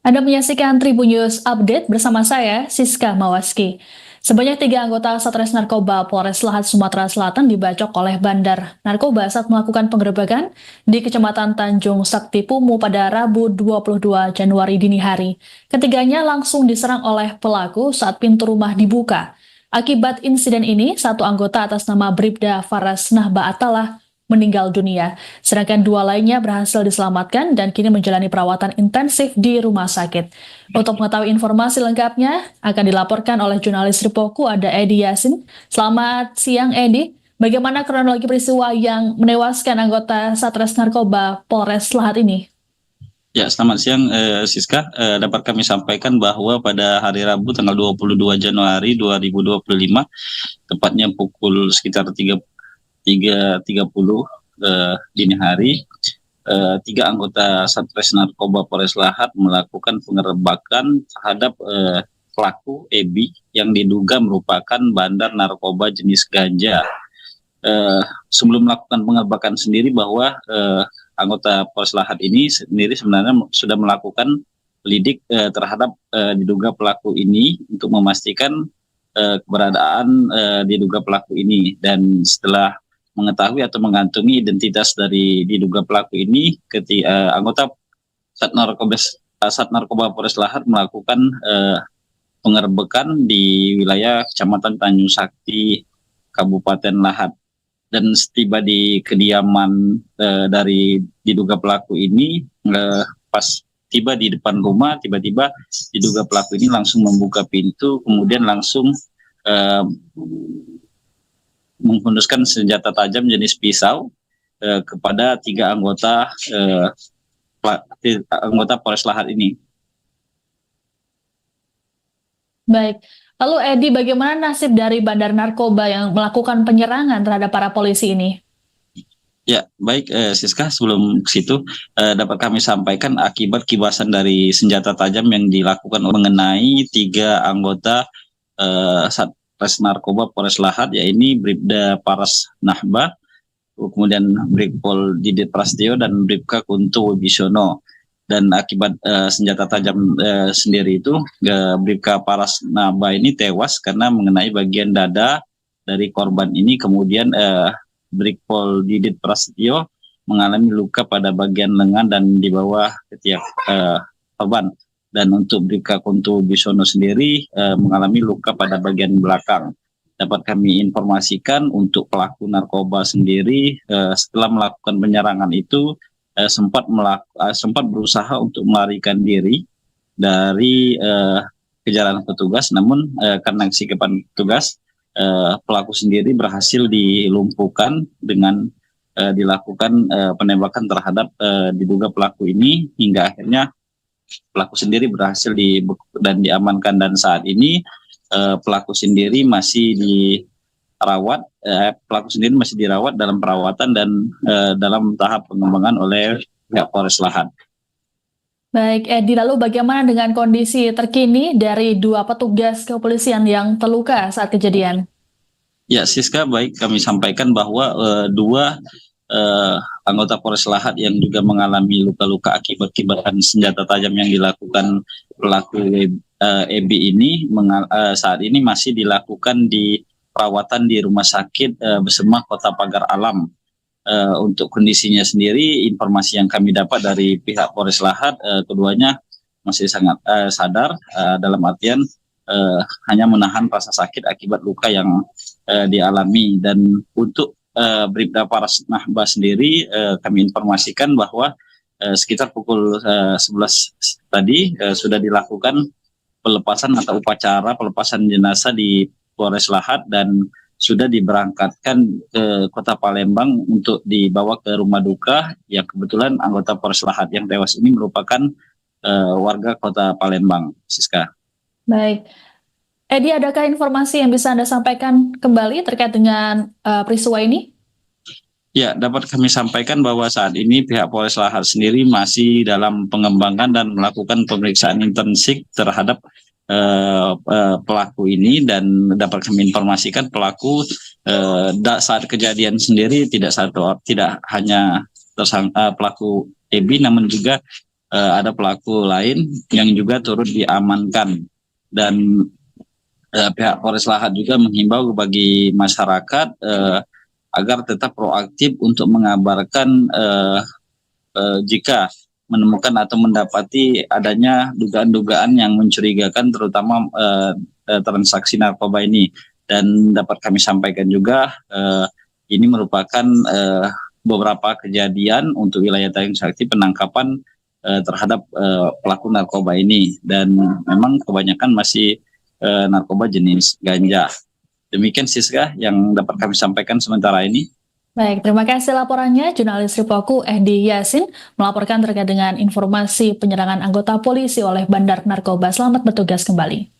Anda menyaksikan Tribun News Update bersama saya, Siska Mawaski. Sebanyak 3 anggota Satres Narkoba Polres Lahat Sumatera Selatan dibacok oleh bandar narkoba saat melakukan penggerebekan di Kecamatan Tanjung Sakti Pumu pada Rabu 22 Januari dini hari. Ketiganya langsung diserang oleh pelaku saat pintu rumah dibuka. Akibat insiden ini, satu anggota atas nama Bribda Faras Nahba Atalah meninggal dunia, sedangkan 2 lainnya berhasil diselamatkan dan kini menjalani perawatan intensif di rumah sakit. Untuk mengetahui informasi lengkapnya, akan dilaporkan oleh jurnalis Ripoku ada Edi Yasin. Selamat siang Edi, bagaimana kronologi peristiwa yang menewaskan anggota Satres Narkoba Polres Lahat ini? Ya, selamat siang Siska. Dapat kami sampaikan bahwa pada hari Rabu tanggal 22 Januari 2025, tepatnya pukul sekitar 3.30 dini hari, 3 anggota Satres Narkoba Polres Lahat melakukan pengerebekan terhadap pelaku EBI yang diduga merupakan bandar narkoba jenis ganja. Sebelum melakukan pengerebekan sendiri bahwa anggota Polres Lahat ini sendiri sebenarnya sudah melakukan lidik terhadap diduga pelaku ini untuk memastikan keberadaan diduga pelaku ini, dan setelah mengetahui atau mengantongi identitas dari diduga pelaku ini, anggota Sat Narkoba Polres Lahat melakukan pengerebekan di wilayah Kecamatan Tanjung Sakti Kabupaten Lahat. Dan setiba di kediaman dari diduga pelaku ini, pas tiba di depan rumah, tiba-tiba diduga pelaku ini langsung membuka pintu, kemudian langsung menghunuskan senjata tajam jenis pisau kepada 3 anggota Polres Lahat ini. Baik, lalu Edi, bagaimana nasib dari bandar narkoba yang melakukan penyerangan terhadap para polisi ini? Ya, baik Siska, sebelum ke situ dapat kami sampaikan akibat kibasan dari senjata tajam yang dilakukan mengenai 3 anggota Satres Narkoba Polres Lahat, yaitu Bribda Faras Nahba, kemudian Brigpol Didit Prastio dan Bribka Kunto Wibisono. Dan akibat senjata tajam sendiri itu, Bribka Faras Nahba ini tewas karena mengenai bagian dada dari korban ini. Kemudian Brigpol Didit Prasetyo mengalami luka pada bagian lengan dan di bawah ketiak korban. Dan untuk Bribka Kunto Wibisono sendiri mengalami luka pada bagian belakang. Dapat kami informasikan untuk pelaku narkoba sendiri setelah melakukan penyerangan itu sempat berusaha untuk melarikan diri dari kejaran petugas, namun karena kesikapan petugas, pelaku sendiri berhasil dilumpuhkan dengan dilakukan penembakan terhadap diduga pelaku ini, hingga akhirnya pelaku sendiri berhasil dan diamankan. Dan saat ini pelaku sendiri masih dirawat dalam perawatan dan dalam tahap pengembangan oleh pihak Polres Lahat. Baik, Edi, lalu bagaimana dengan kondisi terkini dari 2 petugas kepolisian yang terluka saat kejadian? Ya, Siska, baik kami sampaikan bahwa 2 anggota Polres Lahat yang juga mengalami luka-luka akibat kibasan senjata tajam yang dilakukan pelaku EBI ini saat ini masih dilakukan di perawatan di Rumah Sakit Besema Kota Pagar Alam. Untuk kondisinya sendiri, informasi yang kami dapat dari pihak Polres Lahat, keduanya masih sangat sadar, dalam artian hanya menahan rasa sakit akibat luka yang dialami. Dan untuk Bribda Faras Nahba sendiri, kami informasikan bahwa sekitar pukul 11 tadi sudah dilakukan pelepasan atau upacara pelepasan jenazah di Polres Lahat dan sudah diberangkatkan ke Kota Palembang untuk dibawa ke rumah duka, yang kebetulan anggota Polres Lahat yang tewas ini merupakan warga Kota Palembang. Siska. Baik, Edi, adakah informasi yang bisa Anda sampaikan kembali terkait dengan peristiwa ini? Ya, dapat kami sampaikan bahwa saat ini pihak Polres Lahat sendiri masih dalam pengembangan dan melakukan pemeriksaan intensif terhadap pelaku ini, dan dapat kami informasikan pelaku saat kejadian sendiri tidak hanya pelaku EBI, namun juga ada pelaku lain yang juga turut diamankan. Dan pihak Polres Lahat juga menghimbau bagi masyarakat agar tetap proaktif untuk mengabarkan jika menemukan atau mendapati adanya dugaan-dugaan yang mencurigakan, terutama transaksi narkoba ini. Dan dapat kami sampaikan juga ini merupakan beberapa kejadian untuk wilayah Tanjung Sakti penangkapan terhadap pelaku narkoba ini, dan memang kebanyakan masih narkoba jenis ganja. Demikian Siska yang dapat kami sampaikan sementara ini. Baik, terima kasih laporannya. Jurnalis Ripoku Ehdi Yasin melaporkan terkait dengan informasi penyerangan anggota polisi oleh bandar narkoba. Selamat bertugas kembali.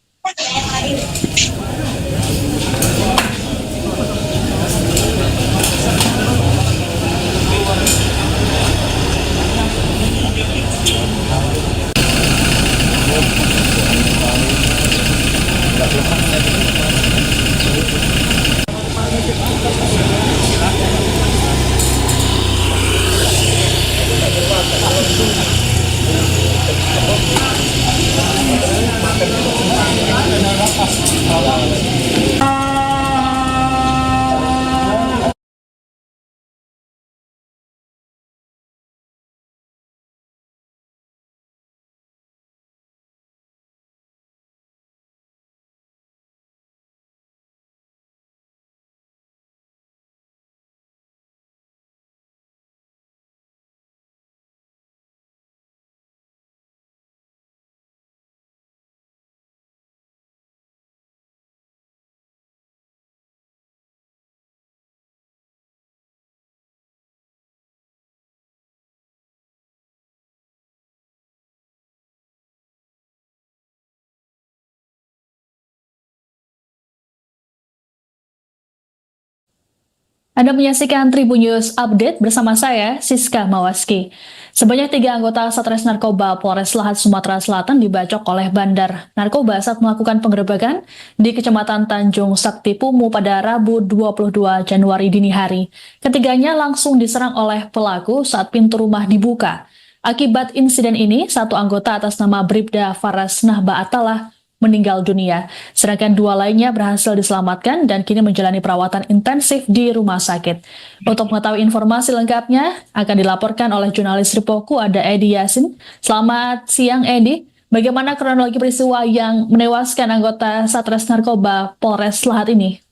Anda menyaksikan Tribun News Update bersama saya, Siska Mawaski. Sebanyak 3 anggota Satres Narkoba Polres Lahat Sumatera Selatan dibacok oleh bandar narkoba saat melakukan penggerebekan di Kecamatan Tanjung Sakti Pumu pada Rabu 22 Januari dini hari. Ketiganya langsung diserang oleh pelaku saat pintu rumah dibuka. Akibat insiden ini, satu anggota atas nama Bribda Faras Nahba Atalah meninggal dunia, sedangkan 2 lainnya berhasil diselamatkan dan kini menjalani perawatan intensif di rumah sakit. Untuk mengetahui informasi lengkapnya, akan dilaporkan oleh jurnalis Ripoku ada Ehdi Yasin. Selamat siang Ehdi, bagaimana kronologi peristiwa yang menewaskan anggota Satres Narkoba Polres Lahat ini?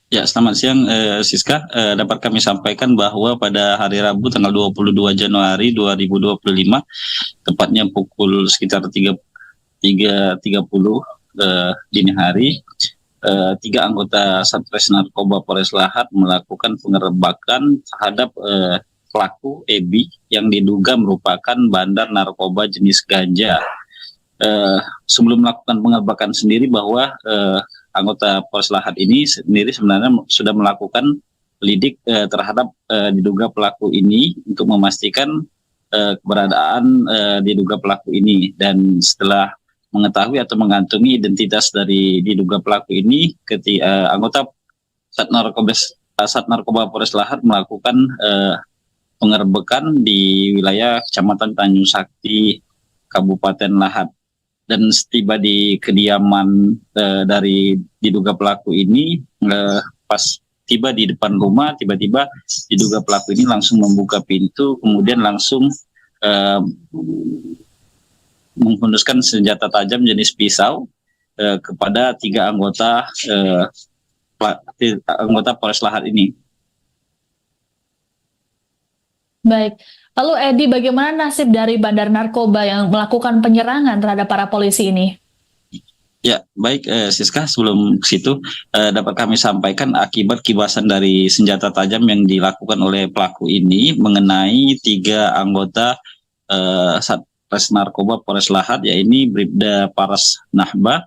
Ya, selamat siang Siska. Dapat kami sampaikan bahwa pada hari Rabu tanggal 22 Januari 2025, tepatnya pukul sekitar 3.30 dini hari, 3 anggota Satres Narkoba Polres Lahat melakukan pengerebekan terhadap pelaku Ebi yang diduga merupakan bandar narkoba jenis ganja. Sebelum melakukan pengerebekan sendiri, bahwa anggota Polres Lahat ini sendiri sebenarnya sudah melakukan lidik terhadap diduga pelaku ini untuk memastikan keberadaan diduga pelaku ini. Dan setelah mengetahui atau mengantongi identitas dari diduga pelaku ini, anggota Sat Narkoba Polres Lahat melakukan pengerebekan di wilayah Kecamatan Tanjung Sakti, Kabupaten Lahat. Dan setiba di kediaman dari diduga pelaku ini, pas tiba di depan rumah, tiba-tiba diduga pelaku ini langsung membuka pintu, kemudian langsung menghunuskan senjata tajam jenis pisau kepada 3 anggota Polres Lahat ini. Baik, lalu Ehdi, bagaimana nasib dari bandar narkoba yang melakukan penyerangan terhadap para polisi ini? Ya, baik Siska, sebelum ke situ dapat kami sampaikan akibat kibasan dari senjata tajam yang dilakukan oleh pelaku ini mengenai 3 anggota Satres Narkoba Polres Lahat, yaitu Bribda Faras Nahba,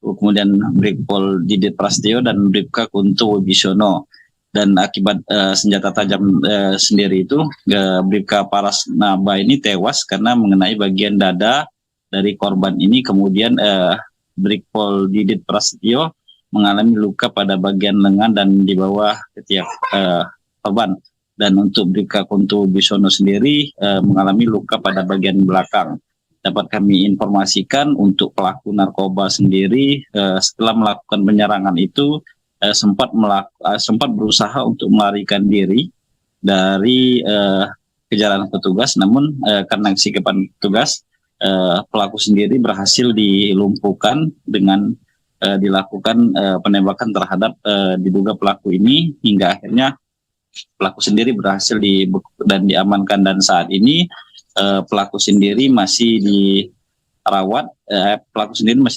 kemudian Brigpol Didit Prastio dan Bribka Kunto Wibisono. Dan akibat senjata tajam sendiri itu, Bribka Faras Nahba ini tewas karena mengenai bagian dada dari korban ini. Kemudian Brigpol Didit Prastio mengalami luka pada bagian lengan dan di bawah ketiak korban. Dan untuk Bribka Kunto Bisono sendiri mengalami luka pada bagian belakang. Dapat kami informasikan untuk pelaku narkoba sendiri setelah melakukan penyerangan itu sempat berusaha untuk melarikan diri dari kejaran petugas, namun karena sikapan petugas pelaku sendiri berhasil dilumpuhkan dengan dilakukan penembakan terhadap diduga pelaku ini, hingga akhirnya pelaku sendiri berhasil dan diamankan. Dan saat ini pelaku sendiri masih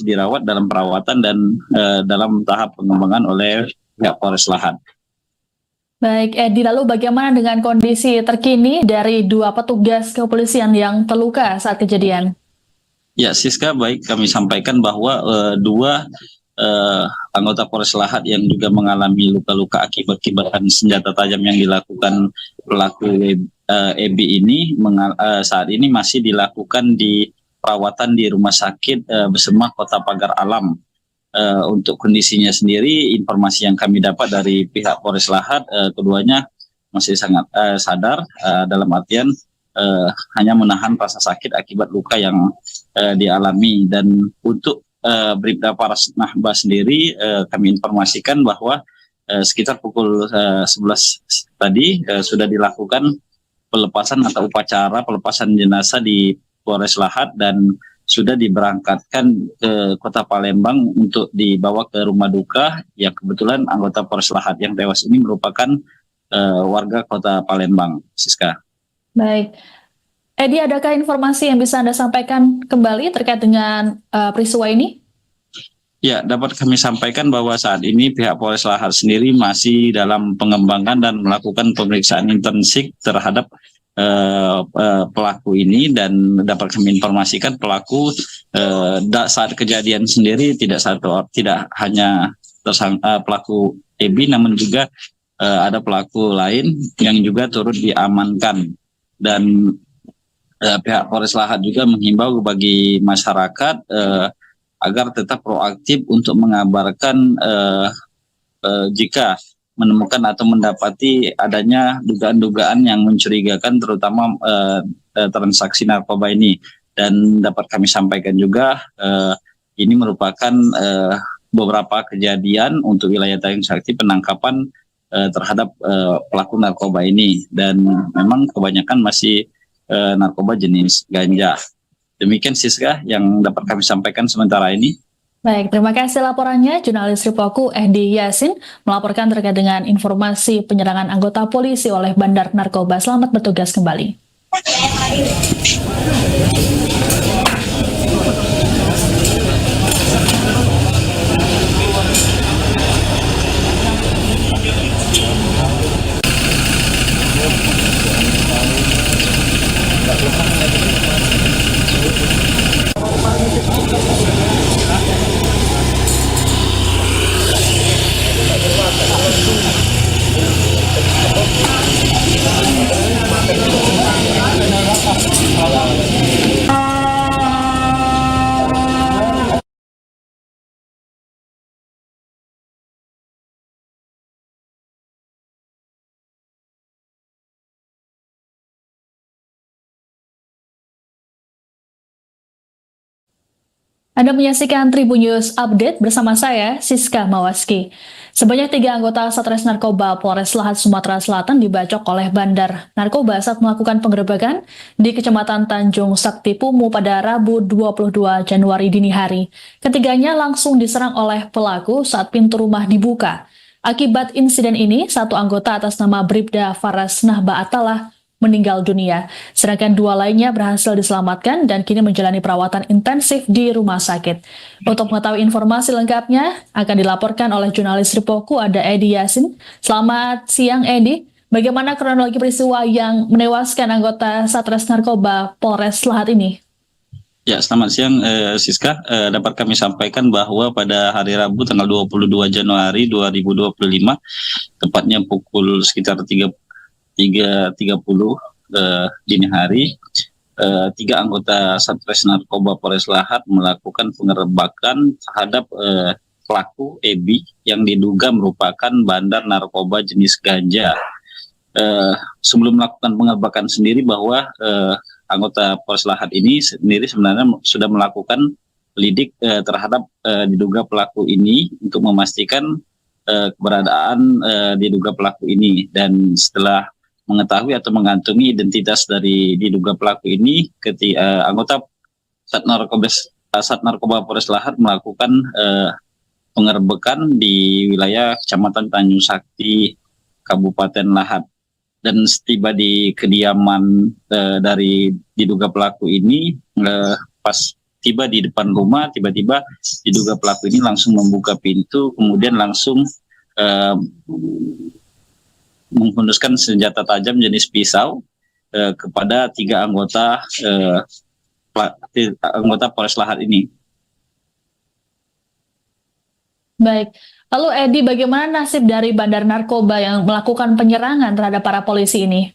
dirawat dalam perawatan dan dalam tahap pengembangan oleh pihak Polres Lahat. Baik, Edi, lalu bagaimana dengan kondisi terkini dari 2 petugas kepolisian yang terluka saat kejadian? Ya, Siska, baik, kami sampaikan bahwa 2 anggota Polres Lahat yang juga mengalami luka-luka akibat gibaran senjata tajam yang dilakukan pelaku EBI ini saat ini masih dilakukan di perawatan di Rumah Sakit Besemah Kota Pagar Alam. Untuk kondisinya sendiri, informasi yang kami dapat dari pihak Polres Lahat, keduanya masih sangat sadar, dalam artian hanya menahan rasa sakit akibat luka yang dialami. Dan untuk Bribda Faras Nahba sendiri, kami informasikan bahwa sekitar pukul 11 tadi sudah dilakukan pelepasan atau upacara pelepasan jenazah di Polres Lahat dan sudah diberangkatkan ke Kota Palembang untuk dibawa ke rumah duka, yang kebetulan anggota Polres Lahat yang tewas ini merupakan warga Kota Palembang, Siska. Baik. Edi, adakah informasi yang bisa Anda sampaikan kembali terkait dengan peristiwa ini? Ya, dapat kami sampaikan bahwa saat ini pihak Polres Lahat sendiri masih dalam pengembangan dan melakukan pemeriksaan intensif terhadap pelaku ini, dan dapat kami informasikan pelaku saat kejadian sendiri tidak hanya pelaku EBI, namun juga ada pelaku lain yang juga turut diamankan. Dan pihak Polres Lahat juga menghimbau bagi masyarakat agar tetap proaktif untuk mengabarkan jika menemukan atau mendapati adanya dugaan-dugaan yang mencurigakan, terutama transaksi narkoba ini. Dan dapat kami sampaikan juga ini merupakan beberapa kejadian untuk wilayah Tanjung Sakti penangkapan terhadap pelaku narkoba ini, dan memang kebanyakan masih narkoba jenis ganja. Demikian, Siska, yang dapat kami sampaikan sementara ini. Baik, terima kasih laporannya. Jurnalis Ripoku Edi Yasin melaporkan terkait dengan informasi penyerangan anggota polisi oleh bandar narkoba. Selamat bertugas kembali. Anda menyaksikan Tribun News Update bersama saya, Siska Mawaski. Sebanyak 3 anggota Satres Narkoba Polres Lahat Sumatera Selatan dibacok oleh bandar narkoba saat melakukan penggerebekan di Kecamatan Tanjung Sakti Pumu pada Rabu 22 Januari dini hari. Ketiganya langsung diserang oleh pelaku saat pintu rumah dibuka. Akibat insiden ini, 1 anggota atas nama Bribda Faras Nahba Atalah meninggal dunia, sedangkan 2 lainnya berhasil diselamatkan dan kini menjalani perawatan intensif di rumah sakit. Untuk mengetahui informasi lengkapnya, akan dilaporkan oleh jurnalis Ripoku, ada Edi Yasin. Selamat siang, Edi. Bagaimana kronologi peristiwa yang menewaskan anggota Satres Narkoba Polres Lahat ini? Ya, selamat siang, Siska. Dapat kami sampaikan bahwa pada hari Rabu tanggal 22 Januari 2025, tepatnya pukul sekitar 3.30 dini hari, 3 anggota Satres Narkoba Polres Lahat melakukan penggerebekan terhadap pelaku EBI yang diduga merupakan bandar narkoba jenis ganja. sebelum melakukan penggerbekan sendiri bahwa anggota Polres Lahat ini sendiri sebenarnya sudah melakukan lidik terhadap diduga pelaku ini untuk memastikan keberadaan diduga pelaku ini, dan setelah mengetahui atau mengantongi identitas dari diduga pelaku ini, anggota Sat Narkoba Polres Lahat melakukan penggerbekan di wilayah Kecamatan Tanjung Sakti, Kabupaten Lahat. Dan setiba di kediaman dari diduga pelaku ini, pas tiba di depan rumah, tiba-tiba diduga pelaku ini langsung membuka pintu, kemudian langsung menghunuskan senjata tajam jenis pisau kepada 3 anggota Polres Lahat ini. Baik. Lalu Edi, bagaimana nasib dari bandar narkoba yang melakukan penyerangan terhadap para polisi ini?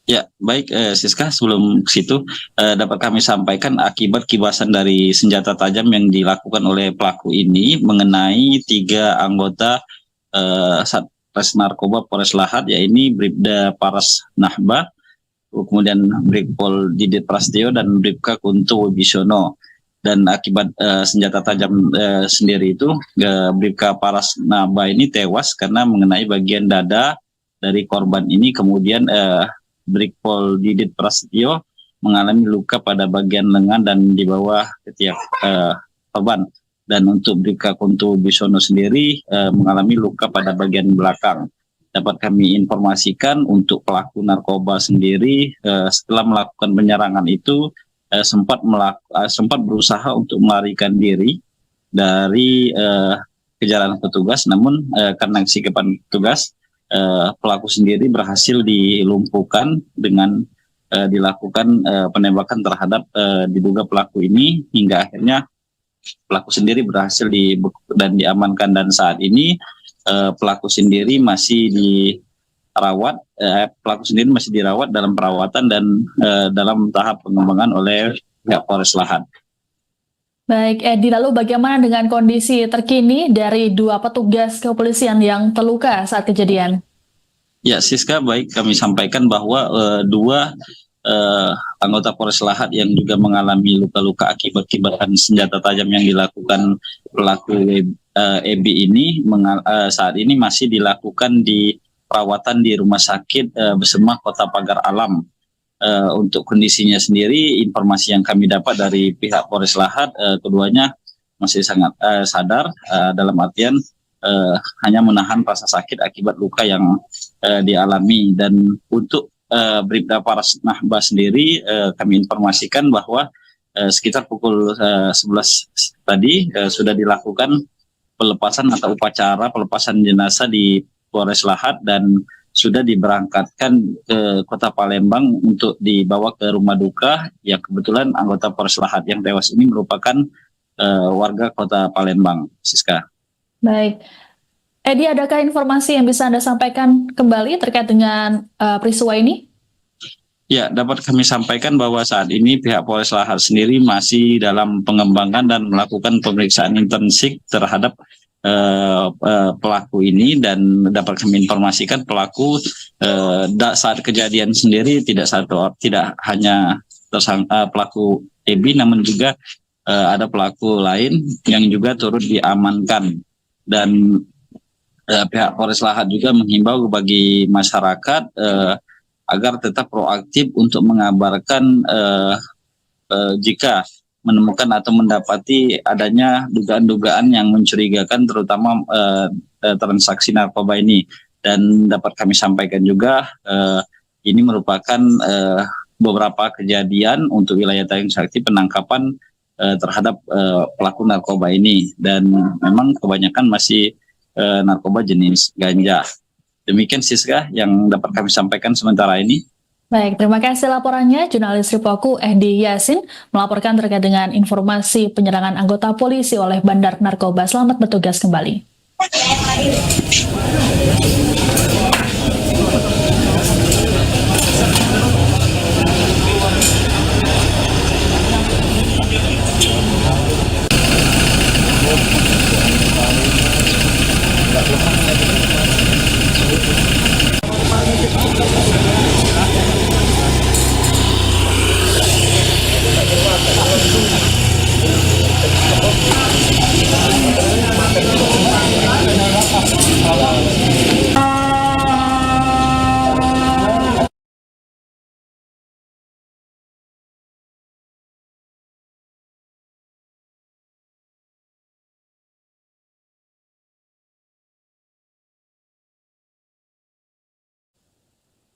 Ya, baik Siska, sebelum ke situ dapat kami sampaikan akibat kibasan dari senjata tajam yang dilakukan oleh pelaku ini mengenai 3 anggota Satres Narkoba Polres Lahat, yaitu Bribda Paras Nahba, kemudian Brigpol Didit Prastio dan Bribka Kunto Wibisono. Dan akibat senjata tajam sendiri itu, Bribka Paras Nahba ini tewas karena mengenai bagian dada dari korban ini. Kemudian Brigpol Didit Prastio mengalami luka pada bagian lengan dan di bawah ketiak korban. Dan untuk Bribka Kunto Wibisono sendiri mengalami luka pada bagian belakang. Dapat kami informasikan untuk pelaku narkoba sendiri setelah melakukan penyerangan itu sempat berusaha untuk melarikan diri dari kejaran petugas, namun karena sikapan petugas, pelaku sendiri berhasil dilumpuhkan dengan dilakukan penembakan terhadap diduga pelaku ini, hingga akhirnya pelaku sendiri berhasil dibekuk dan diamankan. Dan saat ini pelaku sendiri masih dirawat dalam perawatan dan dalam tahap pengembangan oleh pihak Polres Lahat. Baik, Edi, lalu bagaimana dengan kondisi terkini dari 2 petugas kepolisian yang terluka saat kejadian? Ya, Siska, baik kami sampaikan bahwa 2 anggota Polres Lahat yang juga mengalami luka-luka akibat kibasan senjata tajam yang dilakukan pelaku EBI ini saat ini masih dilakukan di perawatan di Rumah Sakit Besemah Kota Pagar Alam. Untuk kondisinya sendiri, informasi yang kami dapat dari pihak Polres Lahat, keduanya masih sangat sadar, dalam artian hanya menahan rasa sakit akibat luka yang dialami. Dan untuk Bribda Paras Nahba sendiri, kami informasikan bahwa sekitar pukul 11 tadi sudah dilakukan pelepasan atau upacara pelepasan jenazah di Polres Lahat dan sudah diberangkatkan ke Kota Palembang untuk dibawa ke rumah duka. Ya, kebetulan anggota Polres Lahat yang tewas ini merupakan warga Kota Palembang, Siska. Baik. Edi, adakah informasi yang bisa Anda sampaikan kembali terkait dengan peristiwa ini? Ya, dapat kami sampaikan bahwa saat ini pihak Polres Lahat sendiri masih dalam pengembangan dan melakukan pemeriksaan intensif terhadap pelaku ini, dan dapat kami informasikan pelaku saat kejadian sendiri tidak hanya pelaku EBI, namun juga ada pelaku lain yang juga turut diamankan. Dan pihak Polres Lahat juga menghimbau bagi masyarakat agar tetap proaktif untuk mengabarkan jika menemukan atau mendapati adanya dugaan-dugaan yang mencurigakan, terutama transaksi narkoba ini. Dan dapat kami sampaikan juga ini merupakan beberapa kejadian untuk wilayah Tanjung Sakti penangkapan terhadap pelaku narkoba ini, dan memang kebanyakan masih narkoba jenis ganja. Demikian Siska yang dapat kami sampaikan sementara ini. Baik, terima kasih laporannya. Jurnalis Ripoku Edi Yasin melaporkan terkait dengan informasi penyerangan anggota polisi oleh bandar narkoba. Selamat bertugas kembali.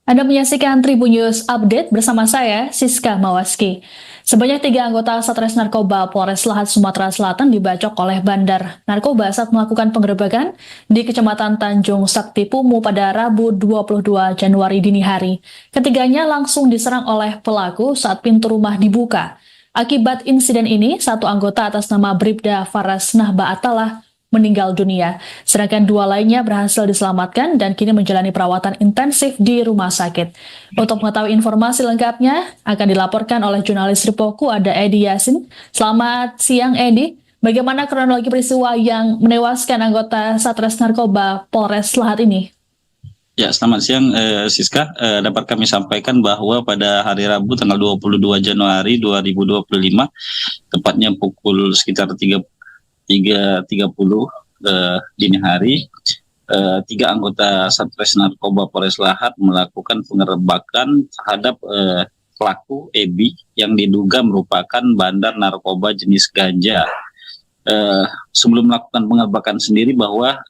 Anda menyaksikan Tribun News Update bersama saya, Siska Mawaski. Sebanyak 3 anggota Satres Narkoba Polres Lahat Sumatera Selatan dibacok oleh bandar narkoba saat melakukan penggerebekan di Kecamatan Tanjung Sakti Pumu pada Rabu 22 Januari dini hari. Ketiganya langsung diserang oleh pelaku saat pintu rumah dibuka. Akibat insiden ini, satu anggota atas nama Bribda Faras Nahba Atalah meninggal dunia, sedangkan 2 lainnya berhasil diselamatkan dan kini menjalani perawatan intensif di rumah sakit. Untuk mengetahui informasi lengkapnya, akan dilaporkan oleh jurnalis Ripoku ada Edi Yasin. Selamat siang Edi, bagaimana kronologi peristiwa yang menewaskan anggota Satres Narkoba Polres Lahat ini? Ya, selamat siang Siska. Dapat kami sampaikan bahwa pada hari Rabu tanggal 22 Januari 2025, tepatnya pukul sekitar 3.30 dini hari, 3 anggota Satres Narkoba Polres Lahat melakukan pengerebekan terhadap pelaku EBI yang diduga merupakan bandar narkoba jenis ganja. Sebelum melakukan pengerebekan sendiri bahwa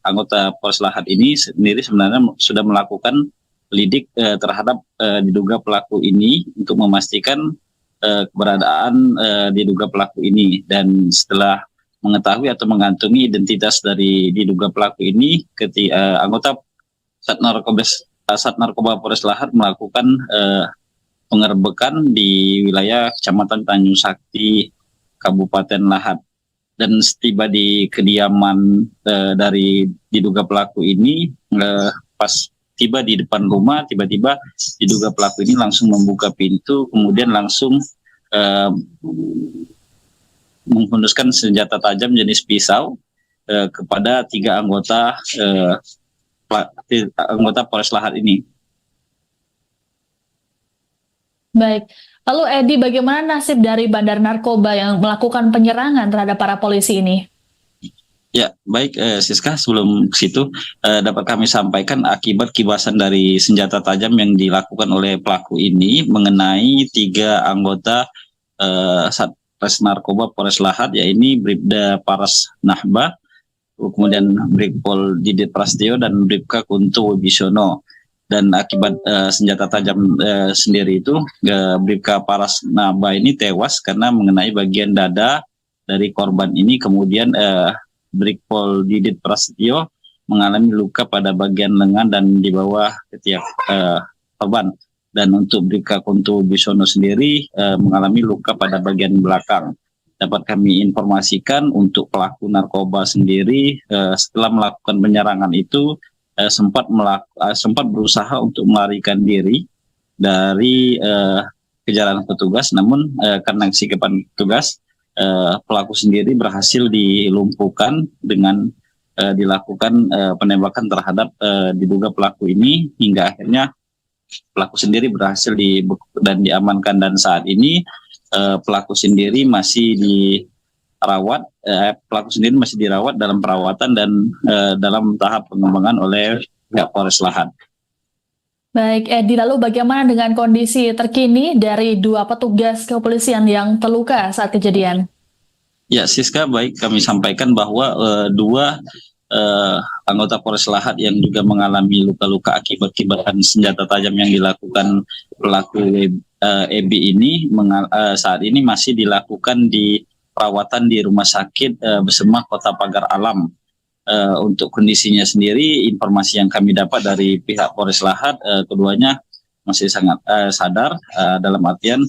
anggota Polres Lahat ini sendiri sebenarnya sudah melakukan lidik terhadap diduga pelaku ini untuk memastikan keberadaan diduga pelaku ini, dan setelah mengetahui atau mengantongi identitas dari diduga pelaku ini, anggota Sat Narkoba Polres Lahat melakukan pengerebekan di wilayah Kecamatan Tanjung Sakti, Kabupaten Lahat. Dan setiba di kediaman dari diduga pelaku ini, pas tiba di depan rumah, tiba-tiba diduga pelaku ini langsung membuka pintu, kemudian langsung menghunuskan senjata tajam jenis pisau kepada 3 anggota Polres Lahat ini. Baik, lalu Edi, bagaimana nasib dari bandar narkoba yang melakukan penyerangan terhadap para polisi ini? Ya, baik Siska, sebelum ke situ dapat kami sampaikan akibat kibasan dari senjata tajam yang dilakukan oleh pelaku ini mengenai 3 anggota Satres Narkoba Polres Lahat, yaitu Bribda Faras Nahba, kemudian Brigpol Didit Prastio dan Bribka Kunto Wibisono. Dan akibat senjata tajam sendiri itu, Bribka Faras Nahba ini tewas karena mengenai bagian dada dari korban ini. Kemudian Brigpol Didit Prastio mengalami luka pada bagian lengan dan di bawah ketiak korban. Dan untuk Bribka Kunto Wibisono sendiri mengalami luka pada bagian belakang. Dapat kami informasikan untuk pelaku narkoba sendiri setelah melakukan penyerangan itu sempat berusaha untuk melarikan diri dari kejaran petugas, namun karena kesikapan petugas, pelaku sendiri berhasil dilumpuhkan dengan dilakukan penembakan terhadap diduga pelaku ini, hingga akhirnya pelaku sendiri berhasil dibekuk dan diamankan. Dan saat ini pelaku sendiri masih dirawat dalam perawatan dan dalam tahap pengembangan oleh pihak Polres Lahat. Baik, Edi, lalu bagaimana dengan kondisi terkini dari 2 petugas kepolisian yang terluka saat kejadian? Ya, Siska, baik kami sampaikan bahwa 2 anggota Polres Lahat yang juga mengalami luka-luka akibat kibasan senjata tajam yang dilakukan pelaku EBI ini saat ini masih dilakukan di perawatan di Rumah Sakit Besemah Kota Pagar Alam. Untuk kondisinya sendiri, informasi yang kami dapat dari pihak Polres Lahat, keduanya masih sangat sadar, dalam artian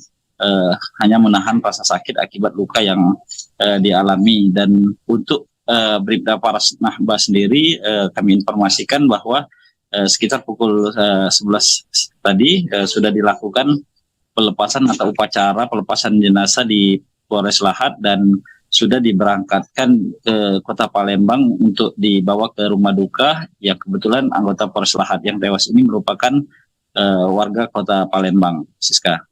hanya menahan rasa sakit akibat luka yang dialami. Dan untuk Bribda Faras Nahba sendiri, kami informasikan bahwa sekitar pukul 11 tadi sudah dilakukan pelepasan atau upacara pelepasan jenazah di Polres Lahat dan sudah diberangkatkan ke Kota Palembang untuk dibawa ke rumah duka, yang kebetulan anggota Polres Lahat yang tewas ini merupakan warga Kota Palembang. Siska.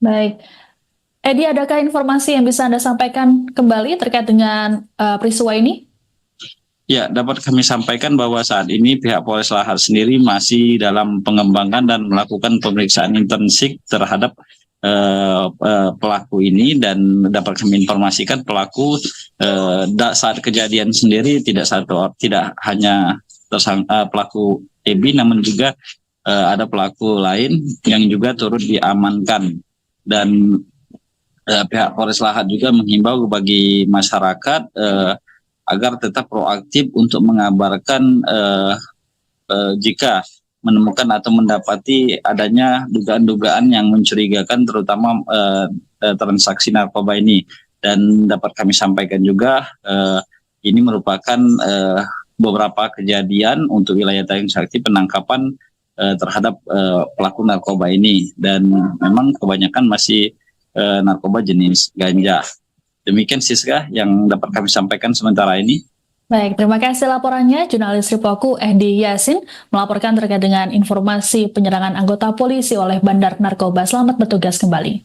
Baik, Edi, adakah informasi yang bisa Anda sampaikan kembali terkait dengan peristiwa ini? Ya, dapat kami sampaikan bahwa saat ini pihak Polres Lahat sendiri masih dalam pengembangan dan melakukan pemeriksaan intensif terhadap pelaku ini, dan dapat kami informasikan pelaku saat kejadian sendiri tidak hanya pelaku EBI, namun juga ada pelaku lain yang juga turut diamankan. Dan pihak Polres Lahat juga menghimbau bagi masyarakat agar tetap proaktif untuk mengabarkan jika menemukan atau mendapati adanya dugaan-dugaan yang mencurigakan, terutama transaksi narkoba ini. Dan dapat kami sampaikan juga ini merupakan beberapa kejadian untuk wilayah Tanjung Sakti penangkapan terhadap pelaku narkoba ini, dan memang kebanyakan masih narkoba jenis ganja. Demikian Siska yang dapat kami sampaikan sementara ini. Baik, terima kasih laporannya. Jurnalis Ripoku Ehdi Yasin melaporkan terkait dengan informasi penyerangan anggota polisi oleh bandar narkoba. Selamat bertugas kembali.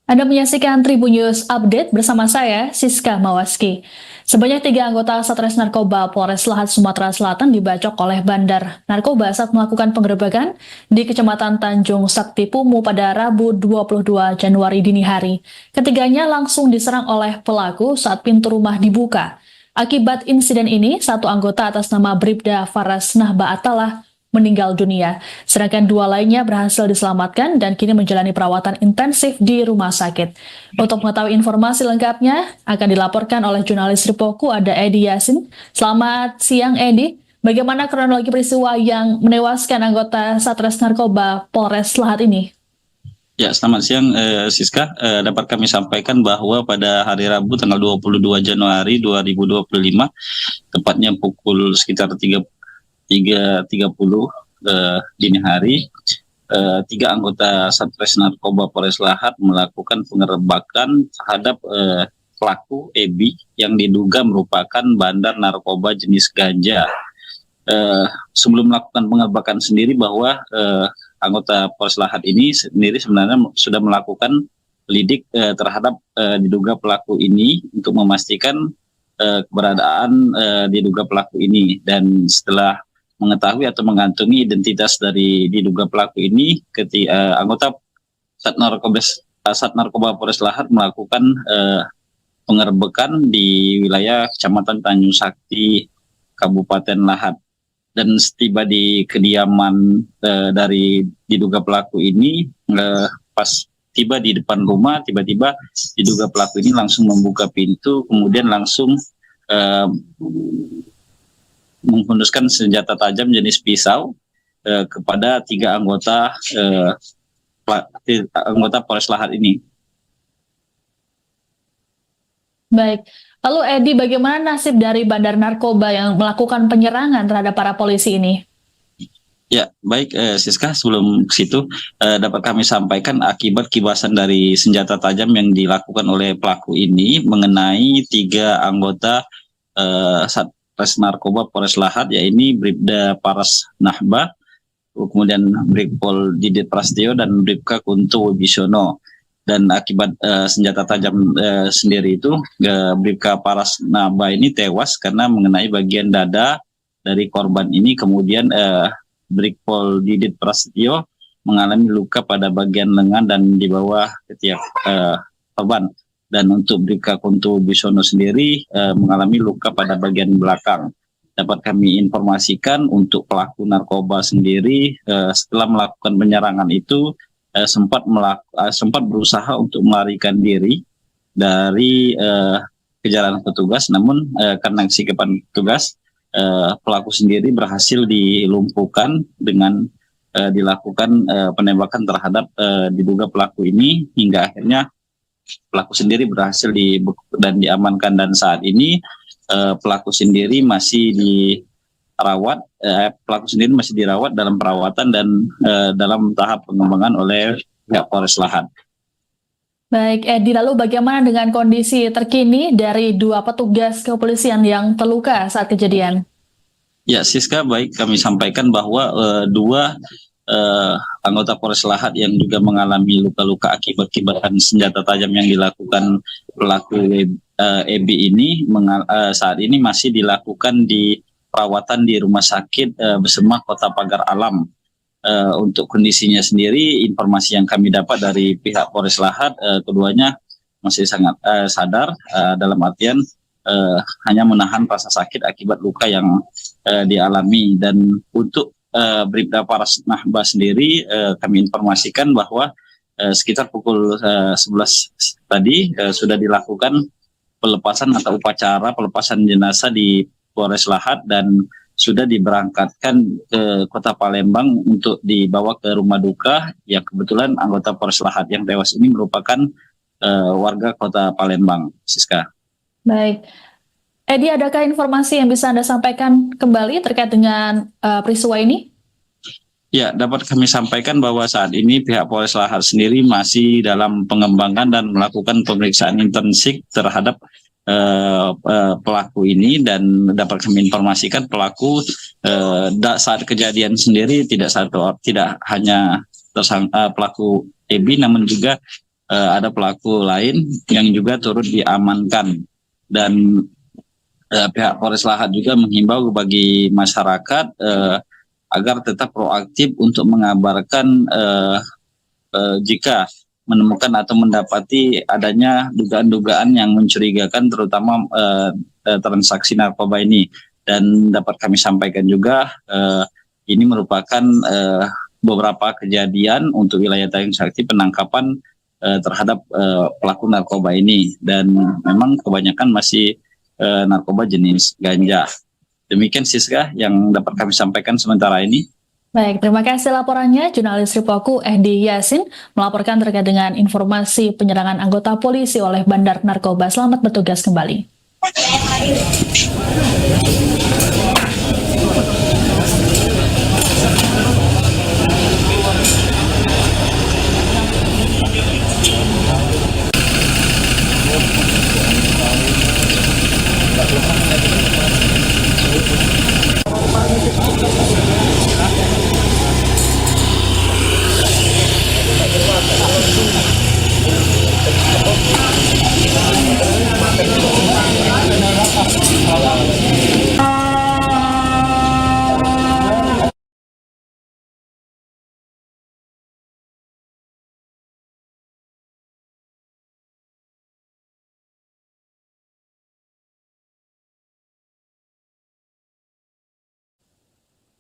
Anda menyaksikan Tribun News Update bersama saya, Siska Mawaski. Sebanyak 3 anggota Satres Narkoba Polres Lahat Sumatera Selatan dibacok oleh bandar narkoba saat melakukan penggerebekan di Kecamatan Tanjung Sakti Pumu pada Rabu 22 Januari dini hari. Ketiganya langsung diserang oleh pelaku saat pintu rumah dibuka. Akibat insiden ini, satu anggota atas nama Bribda Faras Nahba Atalah meninggal dunia, sedangkan 2 lainnya berhasil diselamatkan dan kini menjalani perawatan intensif di rumah sakit. Untuk mengetahui informasi lengkapnya, akan dilaporkan oleh jurnalis Ripoku ada Ehdi Yasin. Selamat siang Ehdi, bagaimana kronologi peristiwa yang menewaskan anggota Satres Narkoba Polres Lahat ini? Ya, selamat siang Siska. Dapat kami sampaikan bahwa pada hari Rabu tanggal 22 Januari 2025, tepatnya pukul sekitar 3.30 dini hari, 3 anggota Satres Narkoba Polres Lahat melakukan pengerebekan terhadap pelaku Ebi yang diduga merupakan bandar narkoba jenis ganja. Sebelum melakukan pengerebekan sendiri, bahwa anggota Polres Lahat ini sendiri sebenarnya sudah melakukan lidik terhadap diduga pelaku ini untuk memastikan keberadaan diduga pelaku ini. Dan setelah mengetahui atau mengantongi identitas dari diduga pelaku ini, anggota Sat Narkoba Polres Lahat melakukan penggerebekan di wilayah Kecamatan Tanjung Sakti, Kabupaten Lahat. Dan setiba di kediaman dari diduga pelaku ini, pas tiba di depan rumah, tiba-tiba diduga pelaku ini langsung membuka pintu, kemudian langsung menghunuskan senjata tajam jenis pisau kepada 3 anggota Polres Lahat ini. Baik, lalu Ehdi, bagaimana nasib dari bandar narkoba yang melakukan penyerangan terhadap para polisi ini? Ya, baik Siska, sebelum ke situ dapat kami sampaikan akibat kibasan dari senjata tajam yang dilakukan oleh pelaku ini mengenai 3 anggota Satres Narkoba Polres Lahat, yaitu Bribda Faras Nahba, kemudian Brigpol Didit Prastio dan Bribka Kunto Wibisono. Dan akibat senjata tajam sendiri itu, Bribka Faras Nahba ini tewas karena mengenai bagian dada dari korban ini. Kemudian Brigpol Didit Prastio mengalami luka pada bagian lengan dan di bawah ketiak korban. Dan untuk Bribka Kunto Wibisono sendiri mengalami luka pada bagian belakang. Dapat kami informasikan untuk pelaku narkoba sendiri, setelah melakukan penyerangan itu sempat berusaha untuk melarikan diri dari kejaran petugas, namun karena sikapan petugas, pelaku sendiri berhasil dilumpuhkan dengan dilakukan penembakan terhadap diduga pelaku ini, hingga akhirnya pelaku sendiri berhasil dan diamankan. Dan saat ini pelaku sendiri masih dirawat, dalam perawatan dan dalam tahap pengembangan oleh pihak Polres Lahat. Baik, Edi, lalu bagaimana dengan kondisi terkini dari 2 petugas kepolisian yang terluka saat kejadian? Ya, Siska, baik kami sampaikan bahwa 2 anggota Polres Lahat yang juga mengalami luka-luka akibat kibaran senjata tajam yang dilakukan pelaku EB ini saat ini masih dilakukan di perawatan di Rumah Sakit Besemah Kota Pagar Alam. Untuk kondisinya sendiri, informasi yang kami dapat dari pihak Polres Lahat, keduanya masih sangat sadar, dalam artian hanya menahan rasa sakit akibat luka yang dialami. Dan untuk Bribda Faras Nahba sendiri, kami informasikan bahwa sekitar pukul 11 tadi sudah dilakukan pelepasan atau upacara pelepasan jenazah di Polres Lahat dan sudah diberangkatkan ke Kota Palembang untuk dibawa ke rumah duka. Yang kebetulan anggota Polres Lahat yang tewas ini merupakan warga Kota Palembang, Siska. Baik. Edi, adakah informasi yang bisa Anda sampaikan kembali terkait dengan peristiwa ini? Ya, dapat kami sampaikan bahwa saat ini pihak Polres Lahat sendiri masih dalam pengembangan dan melakukan pemeriksaan intensif terhadap pelaku ini, dan dapat kami informasikan pelaku saat kejadian sendiri tidak hanya pelaku EB, namun juga ada pelaku lain yang juga turut diamankan. Dan pihak Polres Lahat juga menghimbau bagi masyarakat agar tetap proaktif untuk mengabarkan jika menemukan atau mendapati adanya dugaan-dugaan yang mencurigakan, terutama transaksi narkoba ini. Dan dapat kami sampaikan juga ini merupakan beberapa kejadian untuk wilayah Tanjung Sakti penangkapan terhadap pelaku narkoba ini, dan memang kebanyakan masih narkoba jenis ganja. Demikian, Siska, yang dapat kami sampaikan sementara ini. Baik, terima kasih laporannya. Jurnalis Ripoku Edi Yasin melaporkan terkait dengan informasi penyerangan anggota polisi oleh bandar narkoba. Selamat bertugas kembali.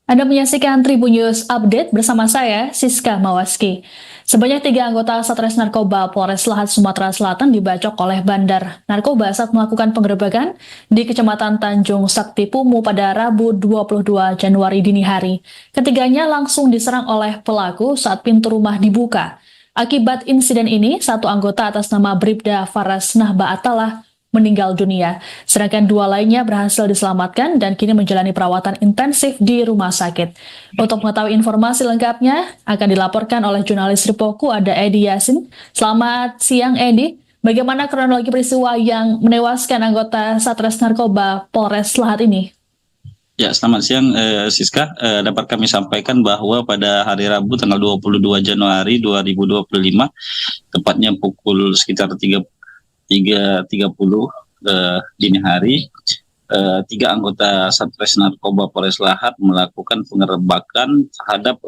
Anda menyaksikan Tribun News Update bersama saya, Siska Mawaski. Sebanyak 3 anggota Satres Narkoba Polres Lahat Sumatera Selatan dibacok oleh bandar narkoba saat melakukan penggerebekan di Kecamatan Tanjung Sakti Pumu pada Rabu 22 Januari dini hari. Ketiganya langsung diserang oleh pelaku saat pintu rumah dibuka. Akibat insiden ini, 1 anggota atas nama Bribda Faras Nahba Atalah meninggal dunia, sedangkan 2 lainnya berhasil diselamatkan dan kini menjalani perawatan intensif di rumah sakit. Untuk mengetahui informasi lengkapnya, akan dilaporkan oleh jurnalis Ripoku, ada Edi Yasin. Selamat siang, Edi. Bagaimana kronologi peristiwa yang menewaskan anggota Satres Narkoba Polres Lahat ini? Ya, selamat siang, Siska. Dapat kami sampaikan bahwa pada hari Rabu tanggal 22 Januari 2025, tepatnya pukul sekitar 3.30 dini hari, 3 anggota Satres Narkoba Polres Lahat melakukan pengerebekan terhadap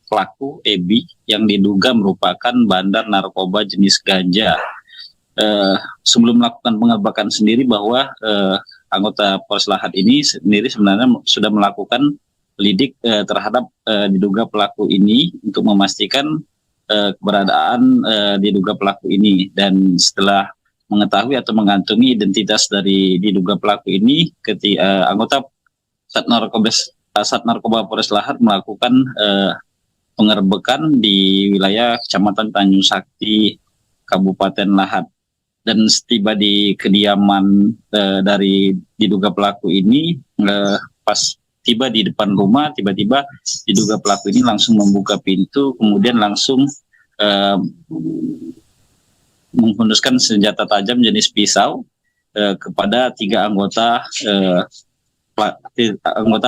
pelaku EB yang diduga merupakan bandar narkoba jenis ganja. Sebelum melakukan pengerebekan sendiri, bahwa anggota Polres Lahat ini sendiri sebenarnya sudah melakukan lidik terhadap diduga pelaku ini untuk memastikan keberadaan diduga pelaku ini. Dan setelah mengetahui atau mengantongi identitas dari diduga pelaku ini, anggota Sat Narkoba Polres Lahat melakukan pengerebekan di wilayah Kecamatan Tanjung Sakti, Kabupaten Lahat. dan setiba di kediaman dari diduga pelaku ini, pas tiba di depan rumah, tiba-tiba diduga pelaku ini langsung membuka pintu, kemudian langsung menghunuskan senjata tajam jenis pisau kepada 3 anggota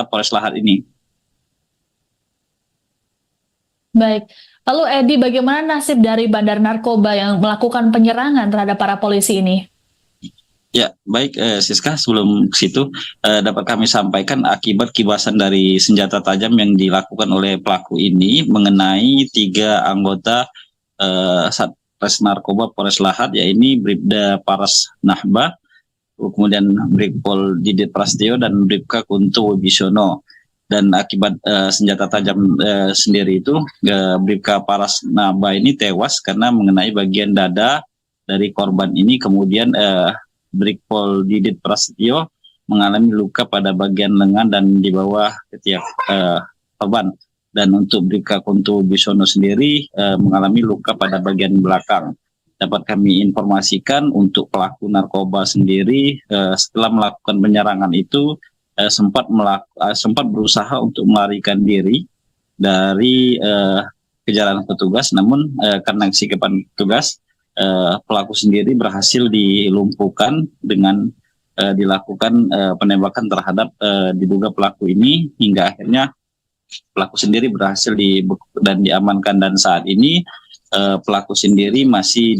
Polres Lahat ini. Baik, lalu Edi, bagaimana nasib dari bandar narkoba yang melakukan penyerangan terhadap para polisi ini? Ya, baik Siska, sebelum ke situ dapat kami sampaikan akibat kibasan dari senjata tajam yang dilakukan oleh pelaku ini mengenai 3 anggota Satres Narkoba Polres Lahat, yaitu Bribda Paras Nahba, kemudian Brigpol Didit Prastio dan Bribka Kunto Wibisono. Dan akibat senjata tajam sendiri itu, Bribka Paras Nahba ini tewas karena mengenai bagian dada dari korban ini. Kemudian Brigpol Didit Prastio mengalami luka pada bagian lengan dan di bawah ketiak korban. Dan untuk Bribka Kunto Wibisono sendiri mengalami luka pada bagian belakang. Dapat kami informasikan untuk pelaku narkoba sendiri setelah melakukan penyerangan itu sempat berusaha untuk melarikan diri dari kejaran petugas, namun karena kesikapan petugas, pelaku sendiri berhasil dilumpuhkan dengan dilakukan penembakan terhadap diduga pelaku ini, hingga akhirnya pelaku sendiri berhasil dibekuk dan diamankan. Dan saat ini pelaku sendiri masih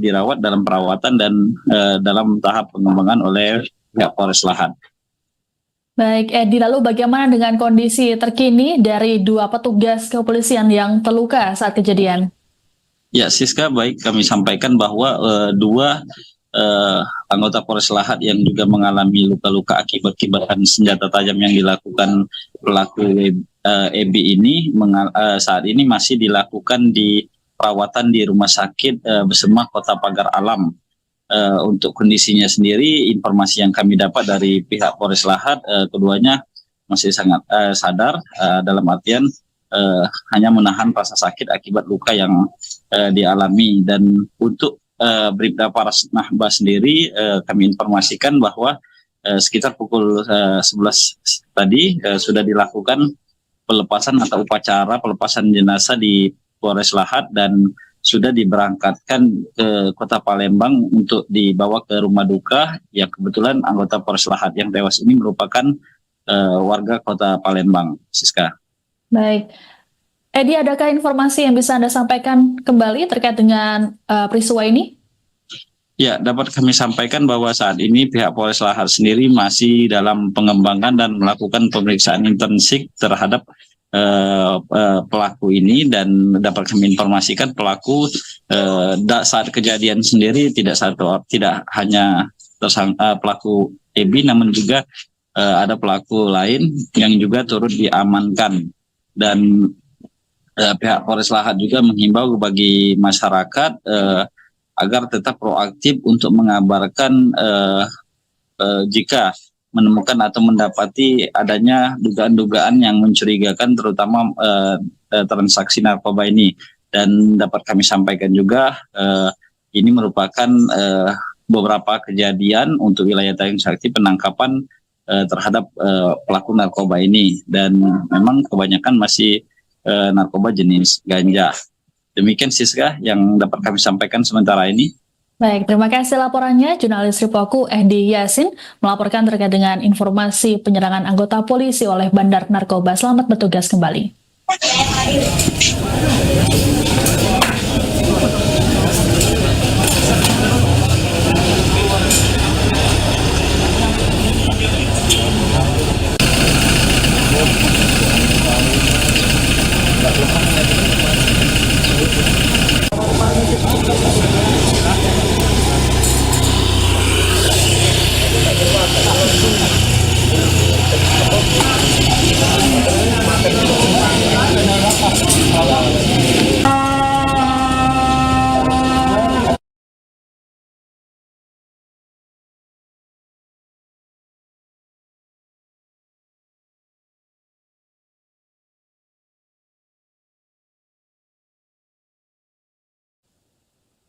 dirawat dalam perawatan dan dalam tahap pengembangan oleh pihak Polres Lahat. Baik, Edi, lalu bagaimana dengan kondisi terkini dari 2 petugas kepolisian yang terluka saat kejadian? Ya, Siska, baik kami sampaikan bahwa 2 anggota Polres Lahat yang juga mengalami luka-luka akibat kibasan senjata tajam yang dilakukan pelaku EB ini saat ini masih dilakukan di perawatan di Rumah Sakit Besema Kota Pagar Alam. Untuk kondisinya sendiri, informasi yang kami dapat dari pihak Polres Lahat, keduanya masih sangat sadar, dalam artian hanya menahan rasa sakit akibat luka yang dialami. Dan untuk Bribda Paras Nahba sendiri, kami informasikan bahwa sekitar pukul 11 tadi sudah dilakukan pelepasan atau upacara pelepasan jenazah di Polres Lahat dan sudah diberangkatkan ke Kota Palembang untuk dibawa ke rumah duka. Yang kebetulan anggota Polres Lahat yang tewas ini merupakan warga Kota Palembang, Siska. Baik, Edi, adakah informasi yang bisa Anda sampaikan kembali terkait dengan peristiwa ini? Ya, dapat kami sampaikan bahwa saat ini pihak Polres Lahat sendiri masih dalam pengembangan dan melakukan pemeriksaan intensif terhadap pelaku ini, dan dapat kami informasikan pelaku saat kejadian sendiri tidak hanya pelaku EB, namun juga ada pelaku lain yang juga turut diamankan. Dan pihak Polres Lahat juga menghimbau bagi masyarakat agar tetap proaktif untuk mengabarkan jika menemukan atau mendapati adanya dugaan-dugaan yang mencurigakan, terutama transaksi narkoba ini. Dan dapat kami sampaikan juga ini merupakan beberapa kejadian untuk wilayah Tanjung Sakti penangkapan terhadap pelaku narkoba ini, dan memang kebanyakan masih narkoba jenis ganja. Demikian Siska yang dapat kami sampaikan sementara ini. Baik, terima kasih laporannya jurnalis Ripoku Edi Yasin melaporkan terkait dengan informasi penyerangan anggota polisi oleh bandar narkoba. Selamat bertugas kembali.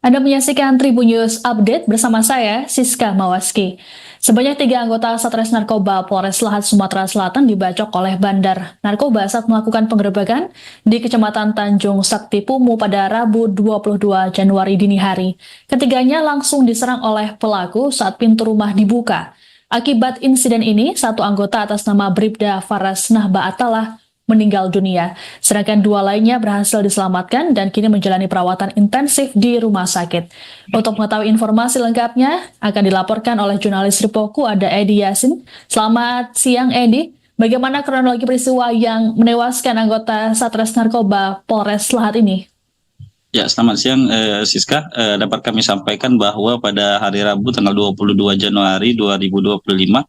Anda menyaksikan Tribun News Update bersama saya, Siska Mawaski. Sebanyak 3 anggota Satres Narkoba Polres Lahat Sumatera Selatan dibacok oleh bandar narkoba saat melakukan penggerebekan di Kecamatan Tanjung Sakti Pumu pada Rabu 22 Januari dini hari. Ketiganya langsung diserang oleh pelaku saat pintu rumah dibuka. Akibat insiden ini, satu anggota atas nama Bribda Faras Nahba Atalah meninggal dunia, sedangkan 2 lainnya berhasil diselamatkan dan kini menjalani perawatan intensif di rumah sakit. Untuk mengetahui informasi lengkapnya, akan dilaporkan oleh jurnalis Ripoku ada Edi Yasin. Selamat siang Edi, bagaimana kronologi peristiwa yang menewaskan anggota Satres Narkoba Polres Lahat ini? Ya, selamat siang Siska. Dapat kami sampaikan bahwa pada hari Rabu tanggal 22 Januari 2025,